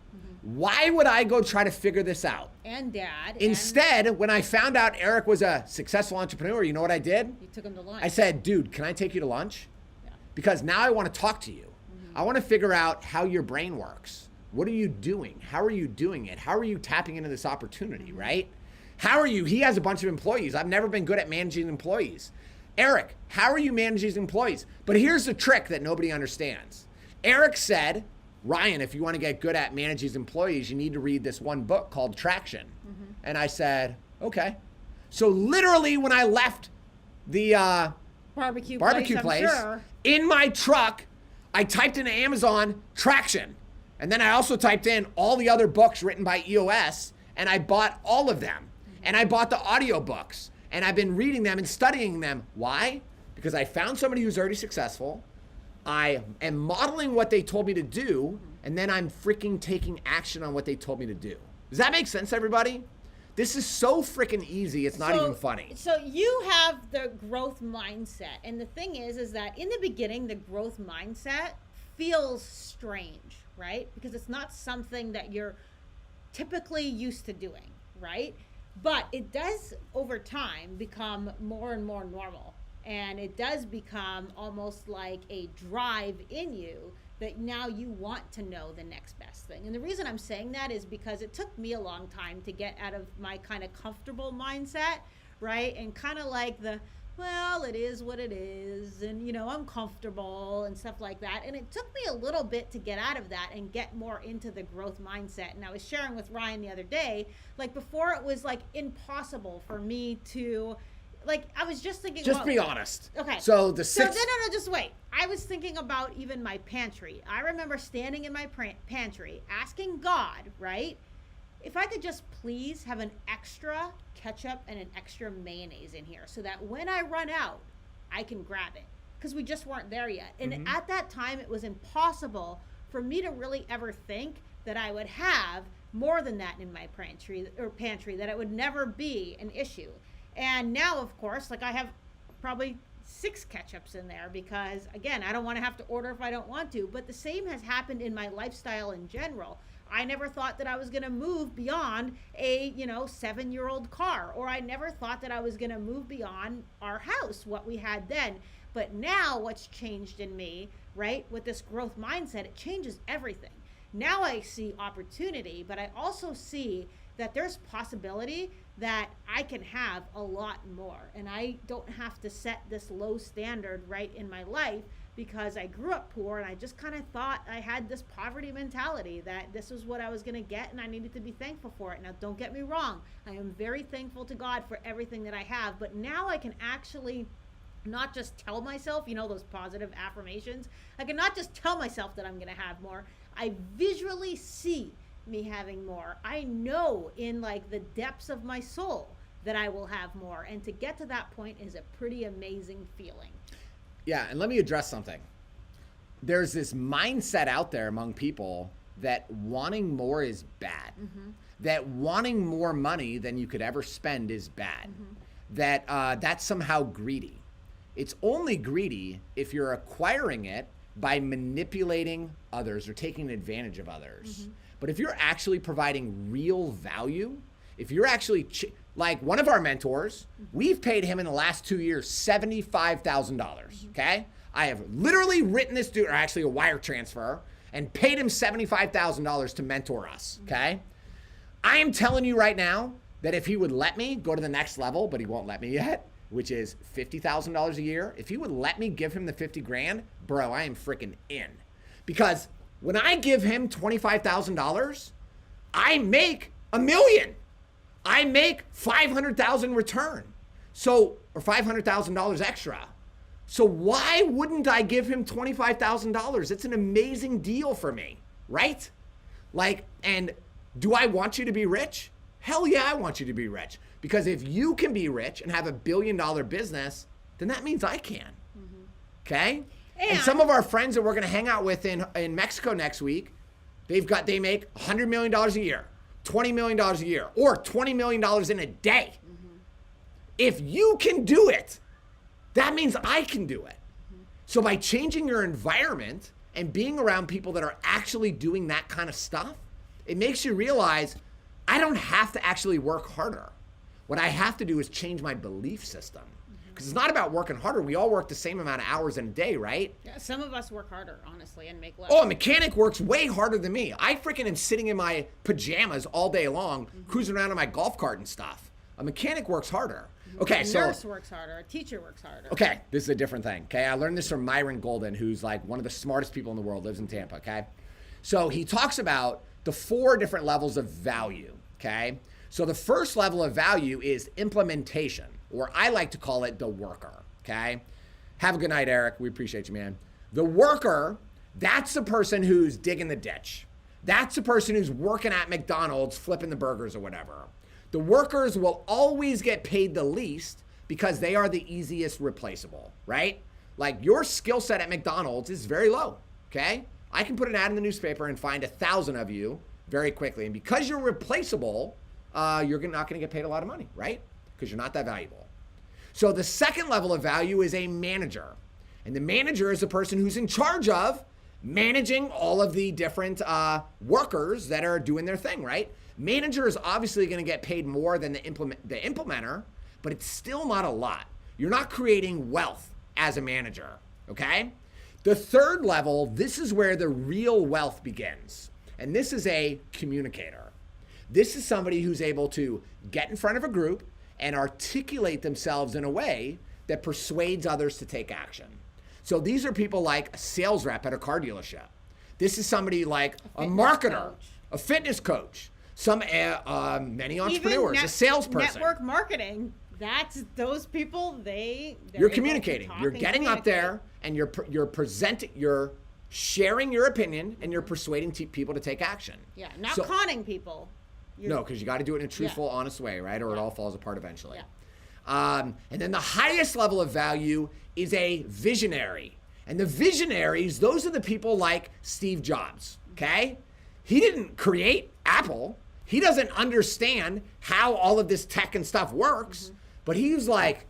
Why would I go try to figure this out? And Dad. Instead, when I found out Eric was a successful entrepreneur, you know what I did? You took him to lunch. I said, dude, can I take you to lunch? Yeah. Because now I want to talk to you. I want to figure out how your brain works. What are you doing? How are you doing it? How are you tapping into this opportunity, right? How are you? He has a bunch of employees. I've never been good at managing employees. Eric, how are you managing employees? But here's the trick that nobody understands. Eric said, Ryan, if you want to get good at managing employees, you need to read this one book called Traction. And I said, okay. So literally when I left the barbecue place, sure. In my truck, I typed into Amazon Traction. And then I also typed in all the other books written by EOS, and I bought all of them. And I bought the audiobooks, and I've been reading them and studying them. Why? Because I found somebody who's already successful. I am modeling what they told me to do, and then I'm freaking taking action on what they told me to do. Does that make sense, everybody? This is so freaking easy, it's not even funny. So you have the growth mindset, and the thing is that in the beginning, the growth mindset feels strange, right? Because it's not something that you're typically used to doing, right? But it does, over time, become more and more normal. And it does become almost like a drive in you that now you want to know the next best thing. And the reason I'm saying that is because it took me a long time to get out of my kind of comfortable mindset, right? And kind of like well, it is what it is, and you know, I'm comfortable and stuff like that. And it took me a little bit to get out of that and get more into the growth mindset. And I was sharing with Ryan the other day, like before it was like impossible for me to, like, I was just thinking Just be honest. Okay. So no, just wait. I was thinking about even my pantry. I remember standing in my pantry asking God, right? If I could just please have an extra ketchup and an extra mayonnaise in here so that when I run out, I can grab it. Because we just weren't there yet. And at that time, it was impossible for me to really ever think that I would have more than that in my pantry, that it would never be an issue. And now, of course, like I have probably 6 ketchups in there because, again, I don't want to have to order if I don't want to. But the same has happened in my lifestyle in general. I never thought that I was going to move beyond a, 7-year-old car, or I never thought that I was going to move beyond our house, what we had then. But now what's changed in me, right, with this growth mindset, it changes everything. Now I see opportunity, but I also see that there's possibility that I can have a lot more. And I don't have to set this low standard right in my life because I grew up poor and I just kind of thought I had this poverty mentality that this was what I was going to get and I needed to be thankful for it. Now, don't get me wrong. I am very thankful to God for everything that I have, but now I can actually not just tell myself, those positive affirmations. I can not just tell myself that I'm going to have more. I visually see me having more. I know in like the depths of my soul that I will have more. And to get to that point is a pretty amazing feeling. Yeah, and let me address something. There's this mindset out there among people that wanting more is bad. That wanting more money than you could ever spend is bad. That that's somehow greedy. It's only greedy if you're acquiring it by manipulating others or taking advantage of others. But if you're actually providing real value, if you're actually, like one of our mentors, we've paid him in the last 2 years $75,000, okay? I have literally written this dude, or actually a wire transfer, and paid him $75,000 to mentor us, okay? I am telling you right now that if he would let me go to the next level, but he won't let me yet, which is $50,000 a year, if he would let me give him the 50 grand, bro, I am freaking in. Because when I give him $25,000, I make $1 million. I make $500,000 return. So, or $500,000 extra. So why wouldn't I give him $25,000? It's an amazing deal for me, right? Like, and do I want you to be rich? Hell yeah, I want you to be rich. Because if you can be rich and have $1 billion business, then that means I can. Okay? And some of our friends that we're going to hang out with in Mexico next week, they make $100 million a year, $20 million a year, or $20 million in a day. If you can do it, that means I can do it. So by changing your environment and being around people that are actually doing that kind of stuff, it makes you realize I don't have to actually work harder. What I have to do is change my belief system. Because it's not about working harder. We all work the same amount of hours in a day, right? Yeah, some of us work harder, honestly, and make less. Oh, a mechanic works way harder than me. I freaking am sitting in my pajamas all day long, cruising around in my golf cart and stuff. A mechanic works harder. Okay, a nurse works harder. A teacher works harder. Okay, this is a different thing. Okay, I learned this from Myron Golden, who's like one of the smartest people in the world, lives in Tampa. Okay, so he talks about the 4 different levels of value. Okay, so the first level of value is implementation, or I like to call it the worker. Okay, have a good night, Eric. We appreciate you, man. The worker, that's the person who's digging the ditch. That's the person who's working at McDonald's, flipping the burgers or whatever. The workers will always get paid the least because they are the easiest replaceable, right? Like your skill set at McDonald's is very low, okay? I can put an ad in the newspaper and find 1,000 of you very quickly. And because you're replaceable, you're not gonna get paid a lot of money, right? Because you're not that valuable. So the second level of value is a manager. And the manager is the person who's in charge of managing all of the different workers that are doing their thing, right? Manager is obviously going to get paid more than the implementer, but it's still not a lot. You're not creating wealth as a manager, okay? The third level, this is where the real wealth begins. And this is a communicator. This is somebody who's able to get in front of a group and articulate themselves in a way that persuades others to take action. So these are people like a sales rep at a car dealership. This is somebody like a marketer, a fitness coach. Many entrepreneurs, a salesperson. Network marketing, that's those people, you're communicating. You're getting up there and you're presenting, you're sharing your opinion and you're persuading people to take action. Yeah, not conning people. No, because you got to do it in a truthful, honest way, right? Or it all falls apart eventually. Yeah. And then the highest level of value is a visionary. And the visionaries, those are the people like Steve Jobs, okay? He didn't create Apple. He doesn't understand how all of this tech and stuff works, but he was like,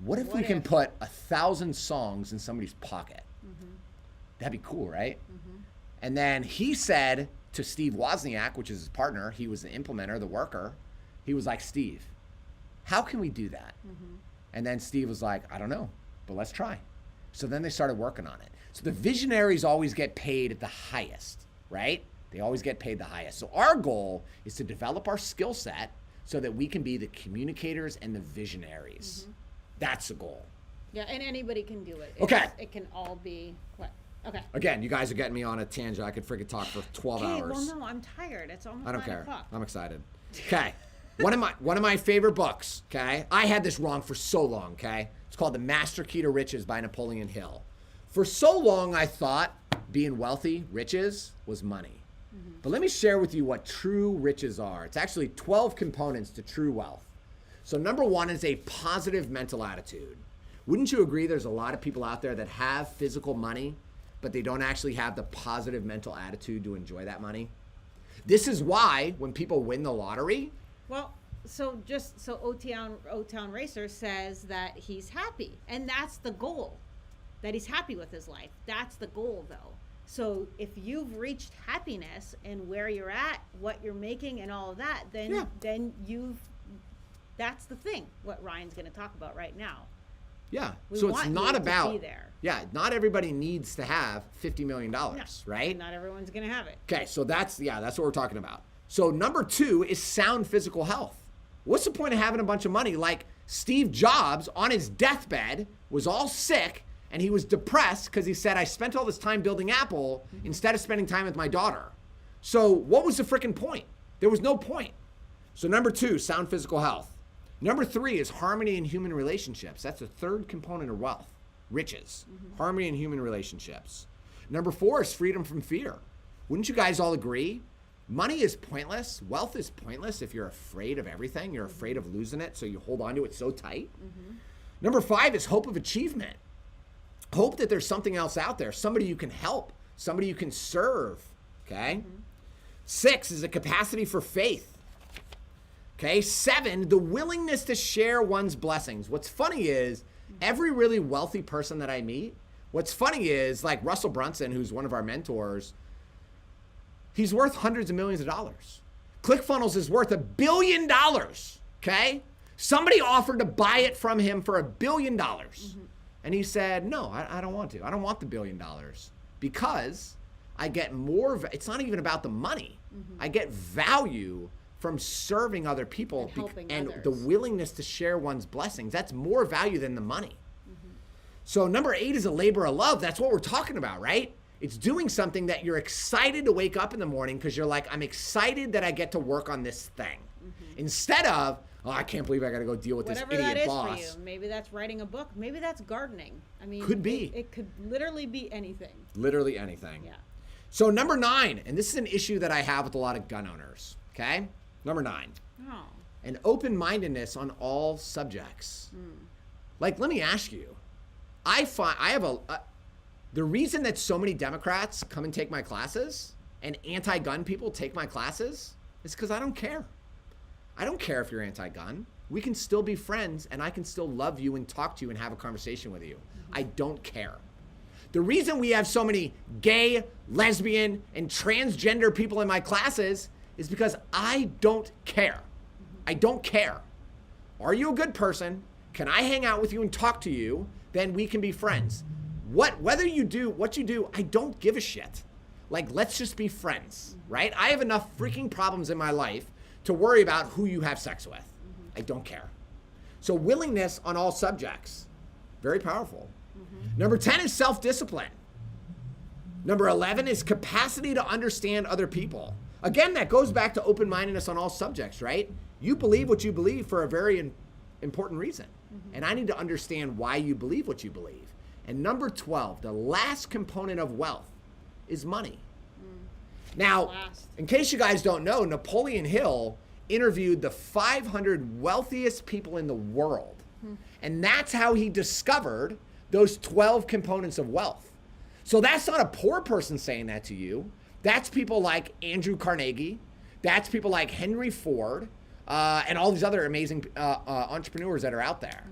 what if we can put 1,000 songs in somebody's pocket? That'd be cool, right? And then he said to Steve Wozniak, which is his partner, he was the implementer, the worker, he was like, Steve, how can we do that? And then Steve was like, I don't know, but let's try. So then they started working on it. So the visionaries always get paid at the highest, right? They always get paid the highest. So our goal is to develop our skill set so that we can be the communicators and the visionaries. That's the goal. Yeah, and anybody can do it. Okay. It can all be, what? Okay. Again, you guys are getting me on a tangent. I could freaking talk for 12 hours. Well, no, I'm tired. It's almost 9 o'clock. Care. I'm excited. Okay. One of my favorite books, okay? I had this wrong for so long, okay? It's called The Master Key to Riches by Napoleon Hill. For so long, I thought being wealthy, riches, was money. But let me share with you what true riches are. It's actually 12 components to true wealth. So number 1 is a positive mental attitude. Wouldn't you agree there's a lot of people out there that have physical money, but they don't actually have the positive mental attitude to enjoy that money? This is why when people win the lottery. Well, so O-Town Racer says that he's happy, and that's the goal, that he's happy with his life. That's the goal, though. So if you've reached happiness and where you're at, what you're making and all of that, then that's the thing, what Ryan's going to talk about right now. Yeah. So it's not about, not everybody needs to have $50 million, right? Not everyone's going to have it. Okay. So that's what we're talking about. So number 2 is sound physical health. What's the point of having a bunch of money? Like Steve Jobs, on his deathbed, was all sick, and he was depressed because he said, I spent all this time building Apple instead of spending time with my daughter. So what was the freaking point? There was no point. So number 2, sound physical health. Number 3 is harmony in human relationships. That's the third component of wealth. Riches. Harmony in human relationships. Number 4 is freedom from fear. Wouldn't you guys all agree? Money is pointless. Wealth is pointless if you're afraid of everything. You're afraid of losing it, so you hold on to it so tight. Number 5 is hope of achievement. Hope that there's something else out there, somebody you can help, somebody you can serve, okay? 6 is a capacity for faith. Okay, 7, the willingness to share one's blessings. What's funny is every really wealthy person that I meet, what's funny is like Russell Brunson, who's one of our mentors, he's worth hundreds of millions of dollars. ClickFunnels is worth $1 billion, okay? Somebody offered to buy it from him for $1 billion. And he said, no, I don't want to. I don't want the $1 billion because I get more, it's not even about the money. I get value from serving other people and the willingness to share one's blessings. That's more value than the money. So number 8 is a labor of love. That's what we're talking about, right? It's doing something that you're excited to wake up in the morning because you're like, I'm excited that I get to work on this thing. Instead of, oh, I can't believe I got to go deal with this idiot boss. Whatever that is for you. Maybe that's writing a book. Maybe that's gardening. I mean, could be. It could literally be anything. Literally anything. Yeah. So number 9, and this is an issue that I have with a lot of gun owners, okay? Number 9. Oh. An open-mindedness on all subjects. Like, let me ask you, the reason that so many Democrats come and take my classes and anti-gun people take my classes is because I don't care. I don't care if you're anti-gun. We can still be friends and I can still love you and talk to you and have a conversation with you. I don't care. The reason we have so many gay, lesbian, and transgender people in my classes is because I don't care. I don't care. Are you a good person? Can I hang out with you and talk to you? Then we can be friends. Whether you do what you do, I don't give a shit. Like, let's just be friends, right? I have enough freaking problems in my life to worry about who you have sex with. I don't care. So willingness on all subjects, very powerful. Number 10 is self-discipline. Number 11 is capacity to understand other people. Again, that goes back to open-mindedness on all subjects, right? You believe what you believe for a very important reason. And I need to understand why you believe what you believe. And number 12, the last component of wealth is money. Now, in case you guys don't know, Napoleon Hill interviewed the 500 wealthiest people in the world. And that's how he discovered those 12 components of wealth. So that's not a poor person saying that to you. That's people like Andrew Carnegie. That's people like Henry Ford and all these other amazing entrepreneurs that are out there.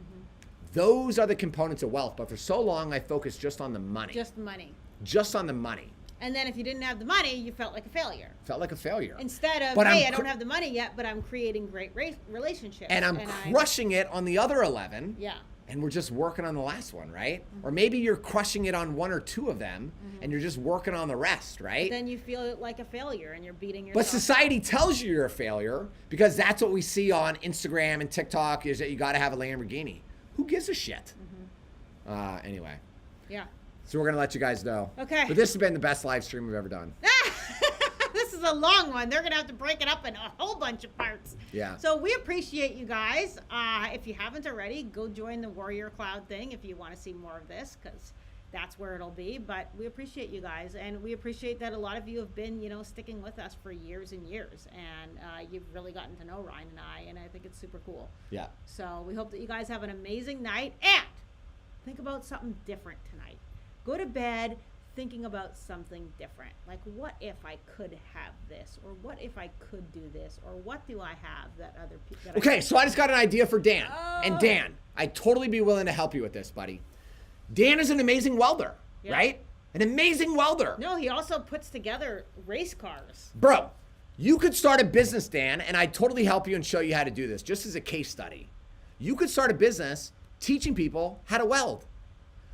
Those are the components of wealth. But for so long, I focused just on the money. Just money. Just on the money. And then if you didn't have the money, you felt like a failure. Felt like a failure. Instead of, hey, I don't have the money yet, but I'm creating great relationships. And I'm crushing it on the other 11. Yeah. And we're just working on the last one, right? Or maybe you're crushing it on 1 or 2 of them, and you're just working on the rest, right? But then you feel like a failure, and you're beating yourself. But society tells you you're a failure because that's what we see on Instagram and TikTok is that you got to have a Lamborghini. Who gives a shit? Anyway. Yeah. So we're going to let you guys know. Okay. But this has been the best live stream we've ever done. This is a long one. They're going to have to break it up in a whole bunch of parts. Yeah. So we appreciate you guys. If you haven't already, go join the Warrior Cloud thing if you want to see more of this, because that's where it'll be. But we appreciate you guys, and we appreciate that a lot of you have been, sticking with us for years and years, and you've really gotten to know Ryan and I, and I think it's super cool. Yeah. So we hope that you guys have an amazing night, and think about something different tonight. Go to bed thinking about something different. Like, what if I could have this? Or what if I could do this? Or what do I have that other people... Okay, so I just got an idea for Dan. And Dan, I'd totally be willing to help you with this, buddy. Dan is an amazing welder, right? An amazing welder. No, he also puts together race cars. Bro, you could start a business, Dan, and I'd totally help you and show you how to do this, just as a case study. You could start a business teaching people how to weld.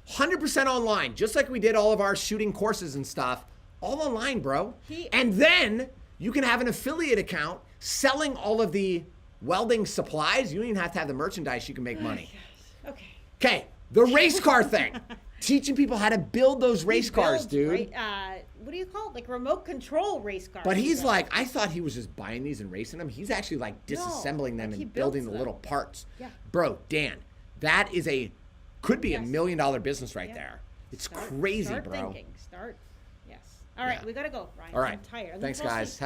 100% online, just like we did all of our shooting courses and stuff, all online, bro. And then you can have an affiliate account selling all of the welding supplies. You don't even have to have the merchandise. You can make money. Okay. Okay, the race car thing. Teaching people how to build those race cars, dude. What do you call it? Like remote control race cars. But he's like, I thought he was just buying these and racing them. He's actually like disassembling them and building the little parts. Yeah. Bro, Dan, that is could be $1 million business right there. It's crazy, start bro. Thinking. Yes. All right, we gotta go, Ryan. All right. I'm tired. Thanks, guys.